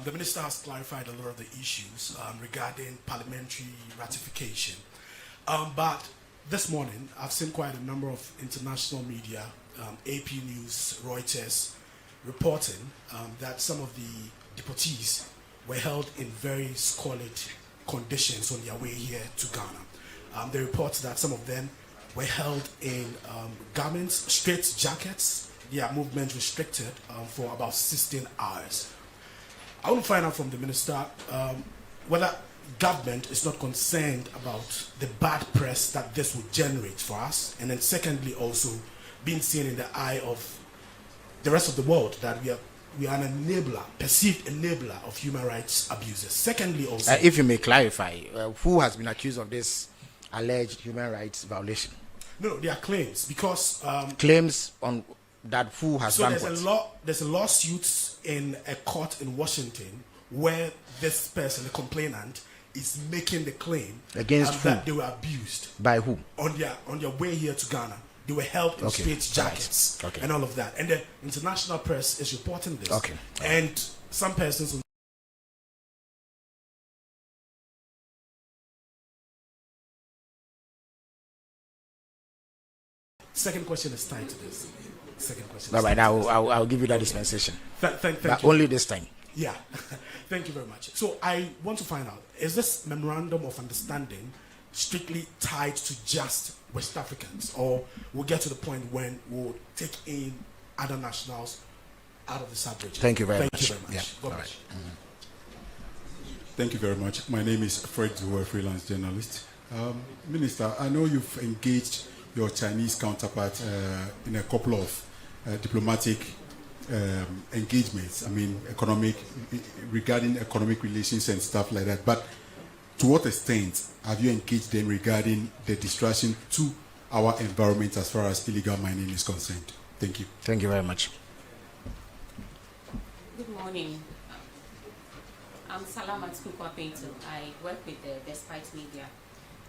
The minister has clarified a lot of the issues regarding parliamentary ratification. But this morning, I've seen quite a number of international media, AP News, Reuters, reporting that some of the deportees were held in very squalid conditions on their way here to Ghana. They report that some of them were held in garments, straight jackets, their movement restricted for about 16 hours. I want to find out from the minister whether government is not concerned about the bad press that this would generate for us, and then secondly also being seen in the eye of the rest of the world that we are an enabler, perceived enabler of human rights abuses. Secondly also...
if you may clarify, who has been accused of this alleged human rights violation?
No, they are claims because...
claims on that who has done
what? There's a lawsuit in a court in Washington where this person, the complainant, is making the claim
against
that they were abused.
By who?
On their way here to Ghana. They were held in straight jackets and all of that. And the international press is reporting this. And some persons... Second question is tied to this. Second question.
All right, I'll give you that dispensation.
Thank
but
you.
Only this time.
Yeah. Thank you very much. So I want to find out, is this memorandum of understanding strictly tied to just West Africans, or we'll get to the point when we'll take in other nationals out of the sub-region?
Thank you very much.
Thank you very much.
Yeah.
God bless.
Thank you very much. My name is Fred Zuwer, freelance journalist. Minister, I know you've engaged your Chinese counterpart in a couple of diplomatic engagements. I mean, regarding economic relations and stuff like that. But to what extent have you engaged them regarding the distraction to our environment as far as illegal mining is concerned. Thank you.
Thank you very much.
Good morning. I'm Salamat Kukwapento. I work with the Despite Media.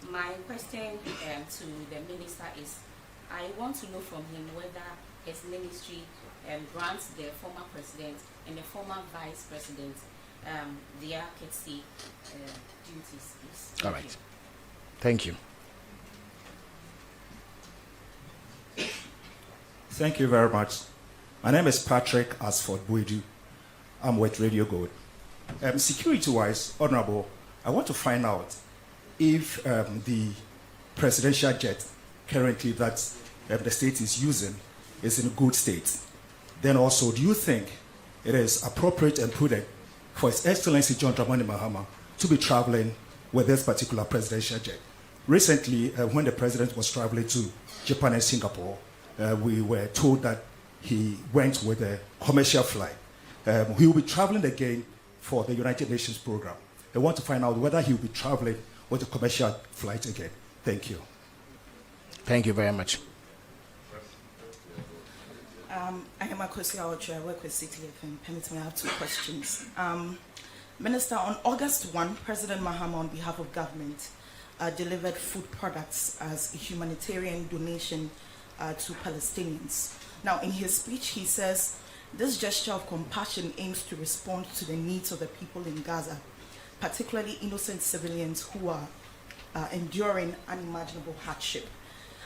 My question to the minister is, I want to know from him whether his ministry grants the former president and the former vice president their courtesy duties, please.
All right. Thank you.
Thank you very much. My name is Patrick Asford Buedu. I'm with Radio Gold. Security-wise, Honorable, I want to find out if the presidential jet currently that the state is using is in a good state. Then also, do you think it is appropriate and prudent for His Excellency John Dramani Mahama to be traveling with this particular presidential jet? Recently, when the president was traveling to Japan and Singapore, we were told that he went with a commercial flight. He will be traveling again for the United Nations program. I want to find out whether he will be traveling with a commercial flight again. Thank you.
Thank you very much.
I am Akosi Aocho. I work with City FM. Permit me, I have two questions. Minister, on August 1, President Mahama, on behalf of government, delivered food products as a humanitarian donation to Palestinians. Now, in his speech, he says, this gesture of compassion aims to respond to the needs of the people in Gaza, particularly innocent civilians who are enduring unimaginable hardship.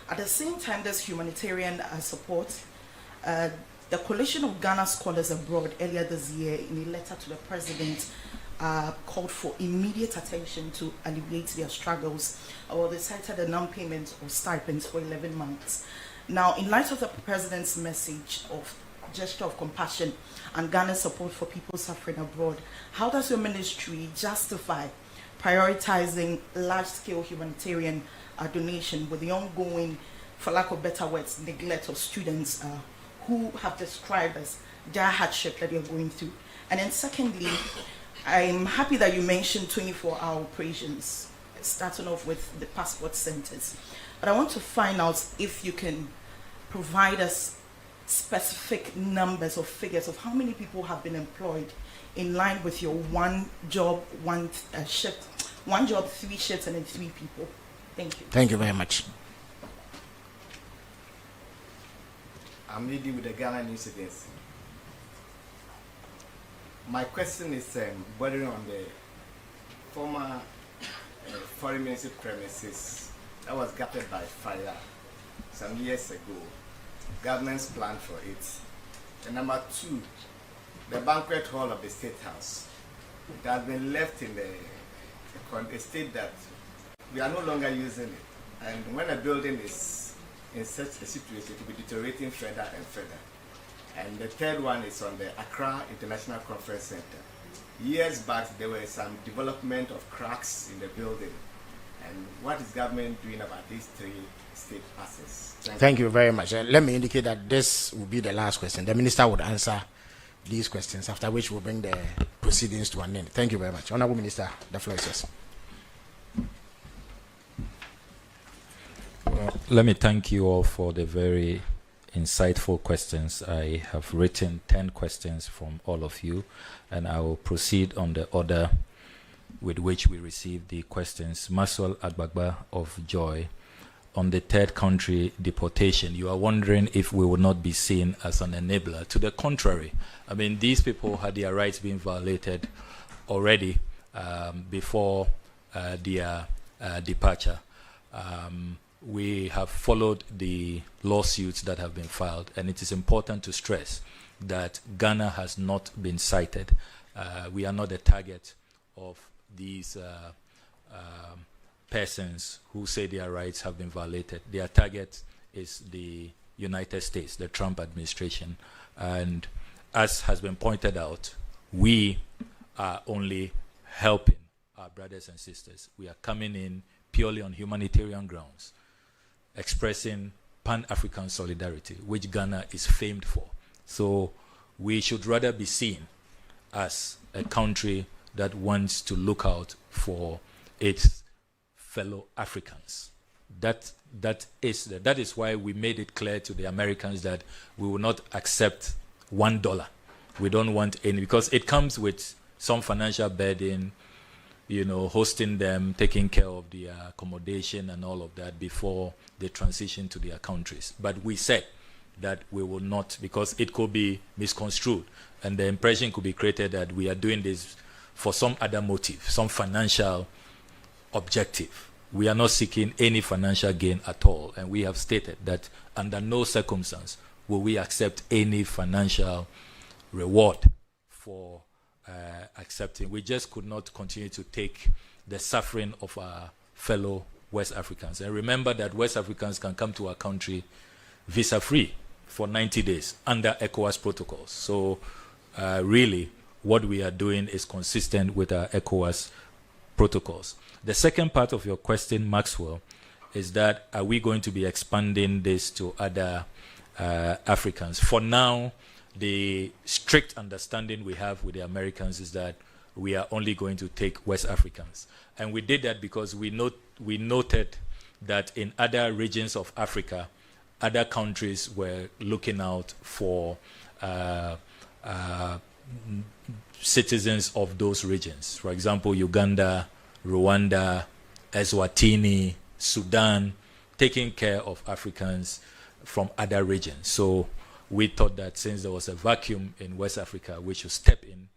At the same time, this humanitarian support, the Coalition of Ghana Scholars Abroad earlier this year, in a letter to the president, called for immediate attention to alleviate their struggles. They cited a non-payment of stipends for 11 months. Now, in light of the president's message of gesture of compassion and Ghana's support for people suffering abroad, how does your ministry justify prioritizing large-scale humanitarian donation with the ongoing, for lack of better words, neglect of students who have described as their hardship that they're going through? And then secondly, I'm happy that you mentioned 24-hour operations, starting off with the passport centers. But I want to find out if you can provide us specific numbers or figures of how many people have been employed in line with your one job, shift, 3 shifts, and then 3 people. Thank you.
Thank you very much.
I'm leading with the Ghana News Agency. My question is bordering on the former foreign ministry premises that was gutted by fire some years ago. Government's plan for it. And number 2, the banquet hall of the State House. It has been left in a state that we are no longer using it. And when a building is in such a situation, it will be deteriorating further and further. And the third one is on the Accra International Conference Center. Years back, there were some development of cracks in the building. And what is government doing about these 3 state assets?
Thank you very much. Let me indicate that this will be the last question. The minister would answer these questions, after which we'll bring the proceedings to an end. Thank you very much. Honorable Minister, the floor is yours.
Well, let me thank you all for the very insightful questions. I have written 10 questions from all of you, and I will proceed on the order with which we received the questions. Maswell Ablakwa of Joy, on the third country deportation, you are wondering if we will not be seen as an enabler. To the contrary, I mean, these people had their rights being violated already before their departure. We have followed the lawsuits that have been filed, and it is important to stress that Ghana has not been cited. We are not the target of these persons who say their rights have been violated. Their target is the United States, the Trump administration. And as has been pointed out, we are only helping our brothers and sisters. We are coming in purely on humanitarian grounds, expressing Pan-African solidarity, which Ghana is famed for. So we should rather be seen as a country that wants to look out for its fellow Africans That is why we made it clear to the Americans that we will not accept $1. We don't want any, because it comes with some financial burden, hosting them, taking care of the accommodation and all of that before they transition to their countries. But we said that we will not, because it could be misconstrued and the impression could be created that we are doing this for some other motive, some financial objective. We are not seeking any financial gain at all, and we have stated that under no circumstance will we accept any financial reward for accepting. We just could not continue to take the suffering of our fellow West Africans. And remember that West Africans can come to our country visa-free for 90 days under ECOWAS protocols. So really, what we are doing is consistent with our ECOWAS protocols. The second part of your question, Maxwell, is that are we going to be expanding this to other Africans? For now, the strict understanding we have with the Americans is that we are only going to take West Africans. And we did that because we noted that in other regions of Africa, other countries were looking out for citizens of those regions. For example, Uganda, Rwanda, Eswatini, Sudan, taking care of Africans from other regions. So we thought that since there was a vacuum in West Africa, we should step in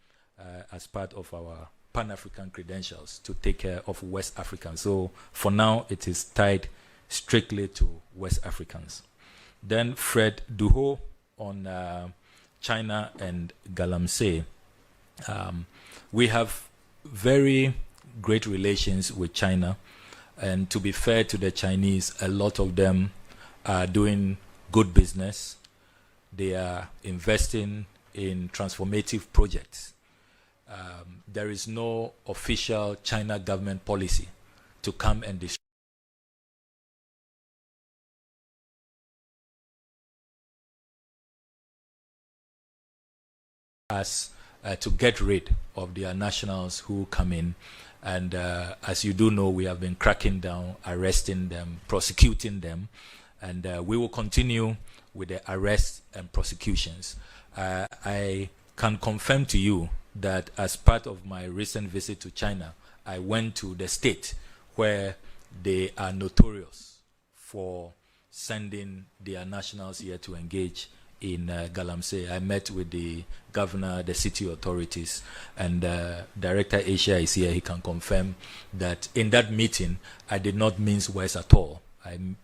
as part of our Pan-African credentials to take care of West Africans. So for now, it is tied strictly to West Africans. Then Fred Duho on China and Galamsey. We have very great relations with China, and to be fair to the Chinese, a lot of them are doing good business. They are investing in transformative projects. There is no official China government policy to come and destroy us to get rid of their nationals who come in. And as you do know, we have been cracking down, arresting them, prosecuting them, and we will continue with the arrests and prosecutions. I can confirm to you that as part of my recent visit to China, I went to the state where they are notorious for sending their nationals here to engage in Galamsey. I met with the governor, the city authorities, and Director Asia is here. He can confirm that in that meeting, I did not mince words at all. I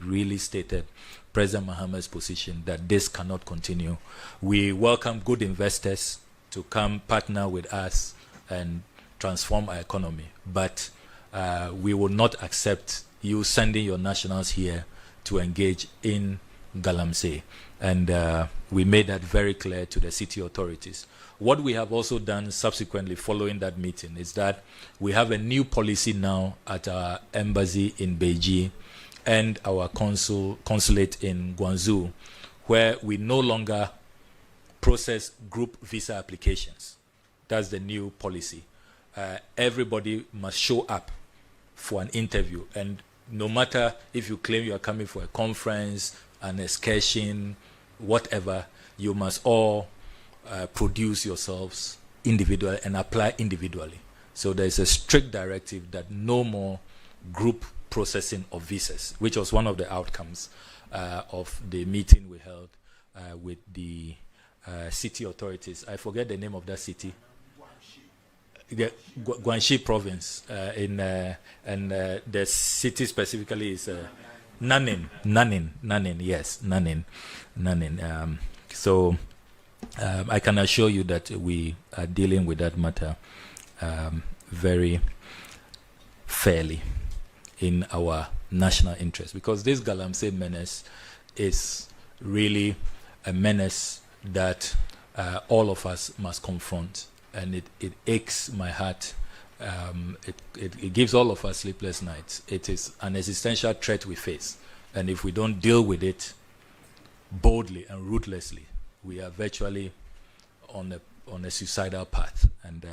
really stated President Mahama's position that this cannot continue. We welcome good investors to come partner with us and transform our economy, but we will not accept you sending your nationals here to engage in Galamsey. And we made that very clear to the city authorities. What we have also done subsequently following that meeting is that we have a new policy now at our embassy in Beijing and our consulate in Guangzhou, where we no longer process group visa applications. That's the new policy. Everybody must show up for an interview, and no matter if you claim you are coming for a conference, an excursion, whatever, you must all produce yourselves individually and apply individually. So there is a strict directive that no more group processing of visas, which was one of the outcomes of the meeting we held with the city authorities. I forget the name of that city. The Guangxi province, and the city specifically is Nanning, yes, Nanning. So I can assure you that we are dealing with that matter very fairly in our national interest, because this Galamsey menace is really a menace that all of us must confront, and it aches my heart. It gives all of us sleepless nights. It is an existential threat we face, and if we don't deal with it boldly and ruthlessly, we are virtually on a suicidal path. And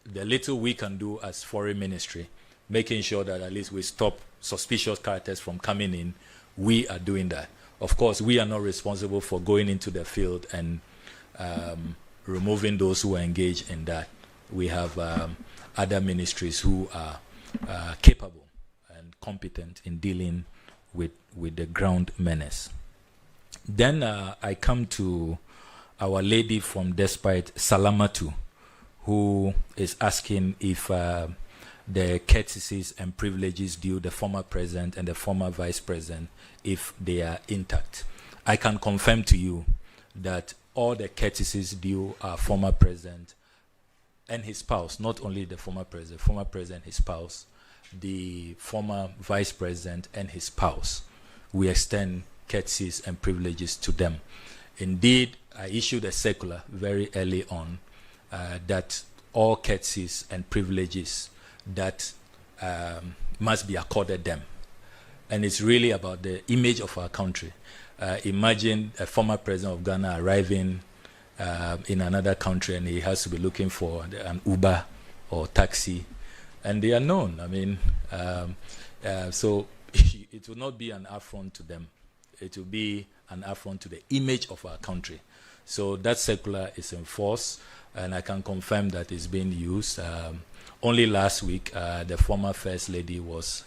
the little we can do as foreign ministry, making sure that at least we stop suspicious characters from coming in, we are doing that. Of course, we are not responsible for going into the field and removing those who are engaged in that. We have other ministries who are capable and competent in dealing with the ground menace. Then I come to our lady from Despite, Salamatu, who is asking if the courtesies and privileges due the former president and the former vice president, if they are intact. I can confirm to you that all the courtesies due our former president and his spouse, not only the former president, his spouse, the former vice president and his spouse, we extend courtesies and privileges to them. Indeed, I issued a circular very early on that all courtesies and privileges that must be accorded them. And it's really about the image of our country. Imagine a former president of Ghana arriving in another country and he has to be looking for an Uber or taxi, and they are known. I mean, so it will not be an affront to them. It will be an affront to the image of our country. So that circular is in force, and I can confirm that it's being used. Only last week, the former First Lady was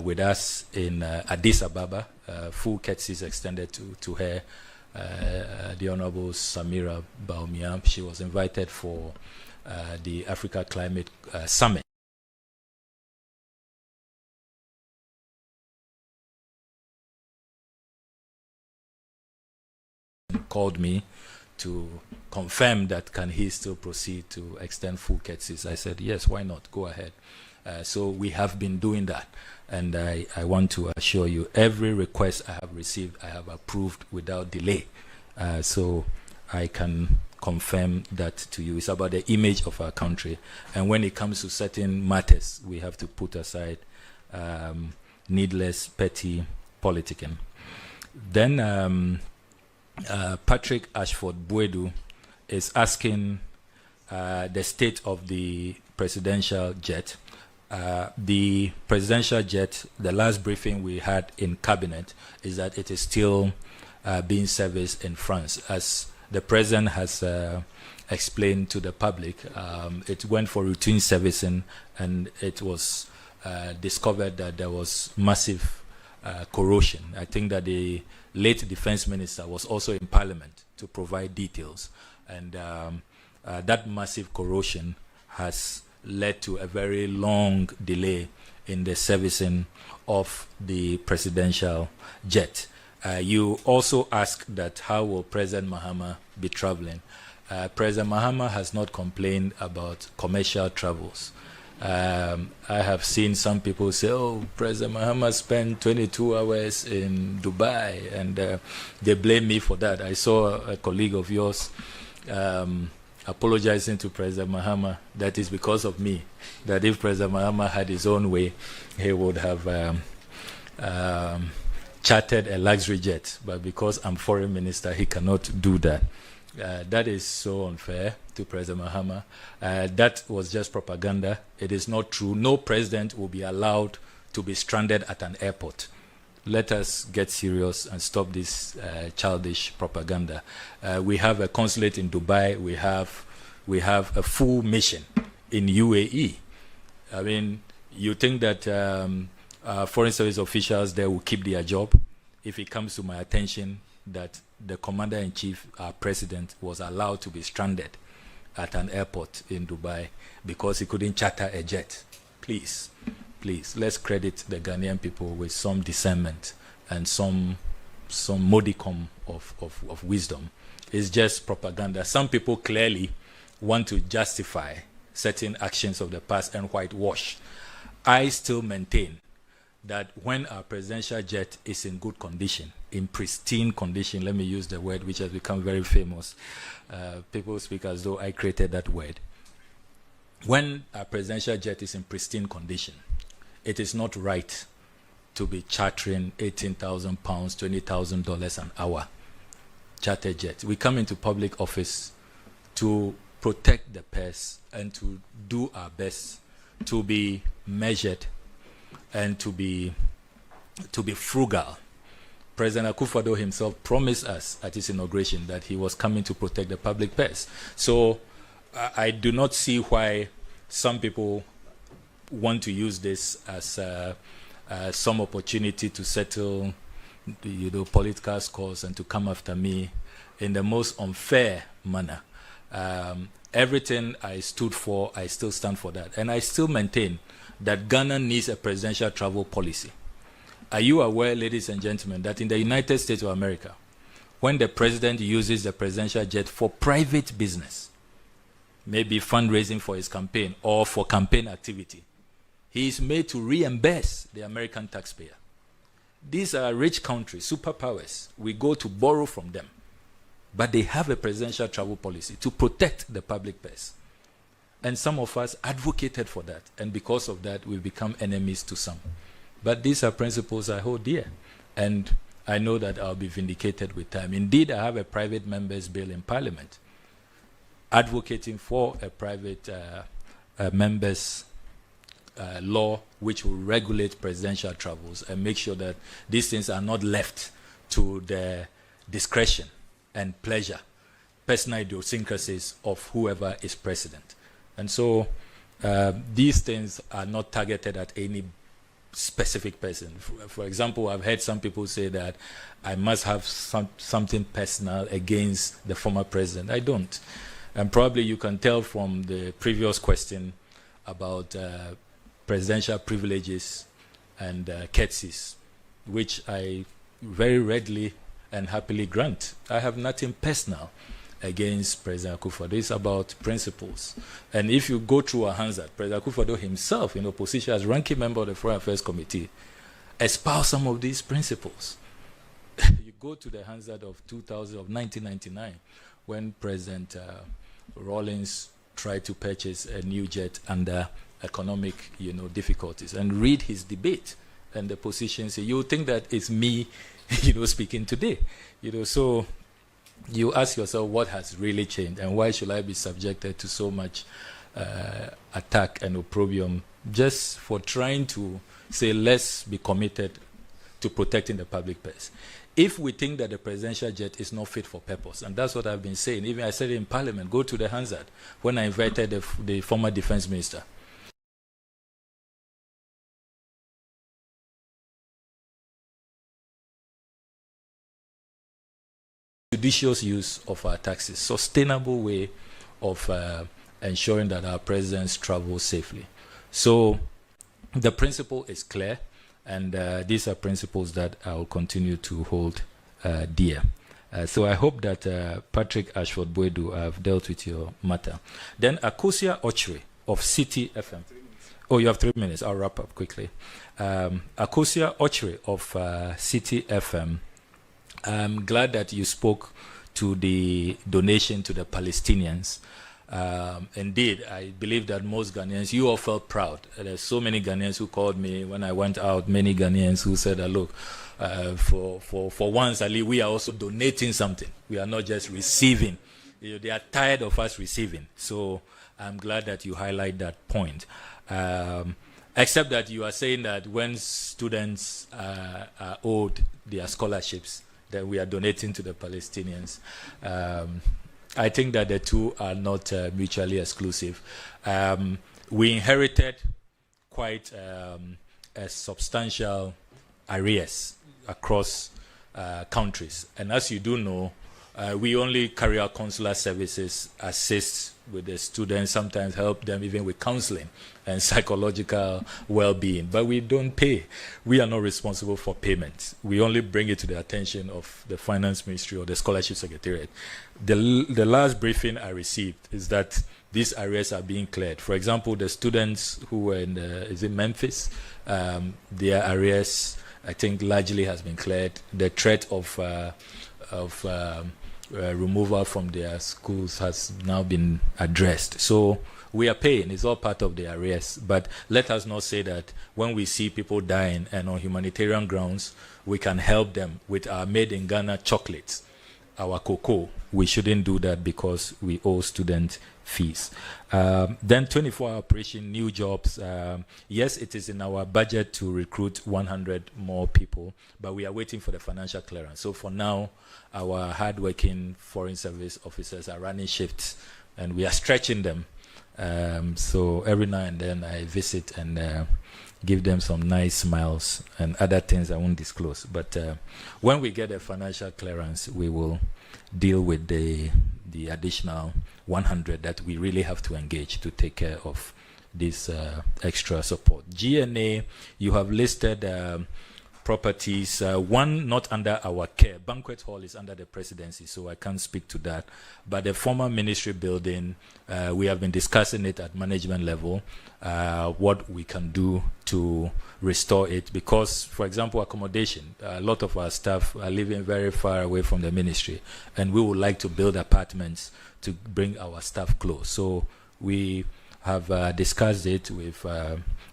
with us in Addis Ababa. Full courtesies extended to her, the Honorable Samira Baumia. She was invited for the Africa Climate Summit. Called me to confirm that can he still proceed to extend full courtesies. I said, yes, why not? Go ahead. So we have been doing that. And I want to assure you, every request I have received, I have approved without delay. So I can confirm that to you. It's about the image of our country. And when it comes to certain matters, we have to put aside needless, petty politicking. Then Patrick Ashford Buedu is asking the state of the presidential jet. The presidential jet, the last briefing we had in cabinet is that it is still being serviced in France. As the president has explained to the public, it went for routine servicing, and it was discovered that there was massive corrosion. I think that the late defense minister was also in parliament to provide details, and that massive corrosion has led to a very long delay in the servicing of the presidential jet. You also asked that how will President Mahama be traveling? President Mahama has not complained about commercial travels. I have seen some people say, oh, President Mahama spent 22 hours in Dubai, and they blame me for that. I saw a colleague of yours apologizing to President Mahama. That is because of me. That if President Mahama had his own way, he would have chartered a luxury jet. But because I'm foreign minister, he cannot do that. That is so unfair to President Mahama. That was just propaganda. It is not true. No president will be allowed to be stranded at an airport. Let us get serious and stop this childish propaganda. We have a consulate in Dubai. We have a full mission in UAE. I mean, you think that foreign service officials there will keep their job? If it comes to my attention that the commander-in-chief, our president, was allowed to be stranded at an airport in Dubai because he couldn't charter a jet. Please, let's credit the Ghanaian people with some discernment and some modicum of wisdom. It's just propaganda. Some people clearly want to justify certain actions of the past and whitewash. I still maintain that when our presidential jet is in good condition, in pristine condition, let me use the word which has become very famous. People speak as though I created that word. When our presidential jet is in pristine condition, it is not right to be chartering £18,000, $20,000 an hour charter jet. We come into public office to protect the purse and to do our best to be measured and to be frugal. President Akufo-Addo himself promised us at his inauguration that he was coming to protect the public purse. So I do not see why some people want to use this as some opportunity to settle, political scores and to come after me in the most unfair manner. Everything I stood for, I still stand for that. And I still maintain that Ghana needs a presidential travel policy. Are you aware, ladies and gentlemen, that in the United States of America, when the president uses the presidential jet for private business, maybe fundraising for his campaign or for campaign activity, he is made to reimburse the American taxpayer. These are rich countries, superpowers. We go to borrow from them. But they have a presidential travel policy to protect the public purse. And some of us advocated for that. And because of that, we've become enemies to some. But these are principles I hold dear. And I know that I'll be vindicated with time. Indeed, I have a private member's bill in Parliament advocating for a private member's law which will regulate presidential travels and make sure that these things are not left to the discretion and pleasure, personal idiosyncrasies of whoever is president. And so these things are not targeted at any specific person. For example, I've heard some people say that I must have something personal against the former president. I don't. And probably you can tell from the previous question about presidential privileges and courtesies, which I very readily and happily grant. I have nothing personal against President Akufo-Addo. It's about principles. And if you go through a Hansard, President Akufo-Addo himself, in opposition as ranking member of the Foreign Affairs Committee, espoused some of these principles. You go to the Hansard of 1999, when President Rawlings tried to purchase a new jet under economic, difficulties, and read his debate and the positions. You would think that it's me, speaking today. So you ask yourself, what has really changed, and why should I be subjected to so much attack and opprobrium just for trying to say, let's be committed to protecting the public purse? If we think that the presidential jet is not fit for purpose, and that's what I've been saying, even I said it in Parliament, go to the Hansard, when I invited the former defense minister. Judicious use of our taxes, sustainable way of ensuring that our presidents travel safely. So the principle is clear, and these are principles that I will continue to hold dear. So I hope that Patrick Ashford-Boadu, I've dealt with your matter. Then Akosia Ochre of City FM. Oh, you have 3 minutes. I'll wrap up quickly. Akosia Ochre of City FM. I'm glad that you spoke to the donation to the Palestinians. Indeed, I believe that most Ghanaians, you all felt proud. There's so many Ghanaians who called me when I went out, many Ghanaians who said, look, for once, Ali, we are also donating something. We are not just receiving. They are tired of us receiving. So I'm glad that you highlight that point. Except that you are saying that when students are owed their scholarships, that we are donating to the Palestinians. I think that the two are not mutually exclusive. We inherited quite a substantial arrears across countries. And as you do know, we only carry out consular services, assist with the students, sometimes help them even with counseling and psychological well-being. But we don't pay. We are not responsible for payments. We only bring it to the attention of the Finance Ministry or the Scholarship Secretariat. The last briefing I received is that these arrears are being cleared. For example, the students who were in Memphis, their arrears, I think, largely has been cleared. The threat of removal from their schools has now been addressed. So we are paying. It's all part of the arrears. But let us not say that when we see people dying and on humanitarian grounds, we can help them with our made in Ghana chocolates, our cocoa, we shouldn't do that because we owe student fees. Then 24-hour operation, new jobs. Yes, it is in our budget to recruit 100 more people, but we are waiting for the financial clearance. So for now, our hardworking foreign service officers are running shifts, and we are stretching them. So every now and then I visit and give them some nice smiles and other things I won't disclose. But when we get a financial clearance, we will deal with the additional 100 that we really have to engage to take care of this extra support. GNA, you have listed properties, one not under our care. Banquet hall is under the presidency, so I can't speak to that. But the former ministry building, we have been discussing it at management level, what we can do to restore it. Because, for example, accommodation, a lot of our staff are living very far away from the ministry, and we would like to build apartments to bring our staff close. So we have discussed it. We've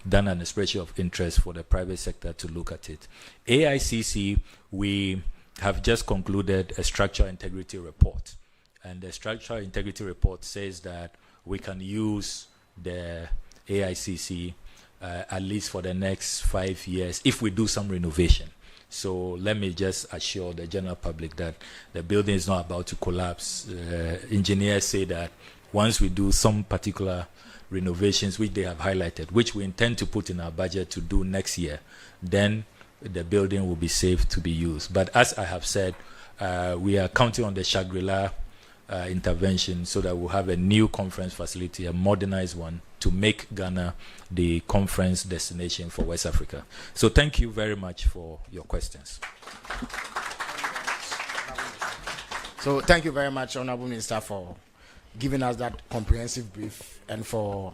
done an expression of interest for the private sector to look at it. AICC, we have just concluded a structural integrity report. And the structural integrity report says that we can use the AICC at least for the next 5 years if we do some renovation. So let me just assure the general public that the building is not about to collapse. Engineers say that once we do some particular renovations which they have highlighted, which we intend to put in our budget to do next year, then the building will be safe to be used. But as I have said, we are counting on the Shangri-La intervention so that we'll have a new conference facility, a modernized one, to make Ghana the conference destination for West Africa. So thank you very much for your questions.
So thank you very much, Honorable Minister, for giving us that comprehensive brief and for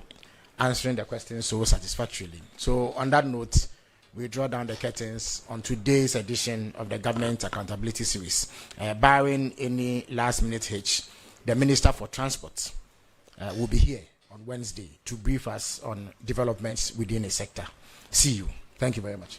answering the questions so satisfactorily. So on that note, we draw down the curtains on today's edition of the Government Accountability Series. Barring any last-minute hitch, the Minister for Transport will be here on Wednesday to brief us on developments within a sector. See you. Thank you very much.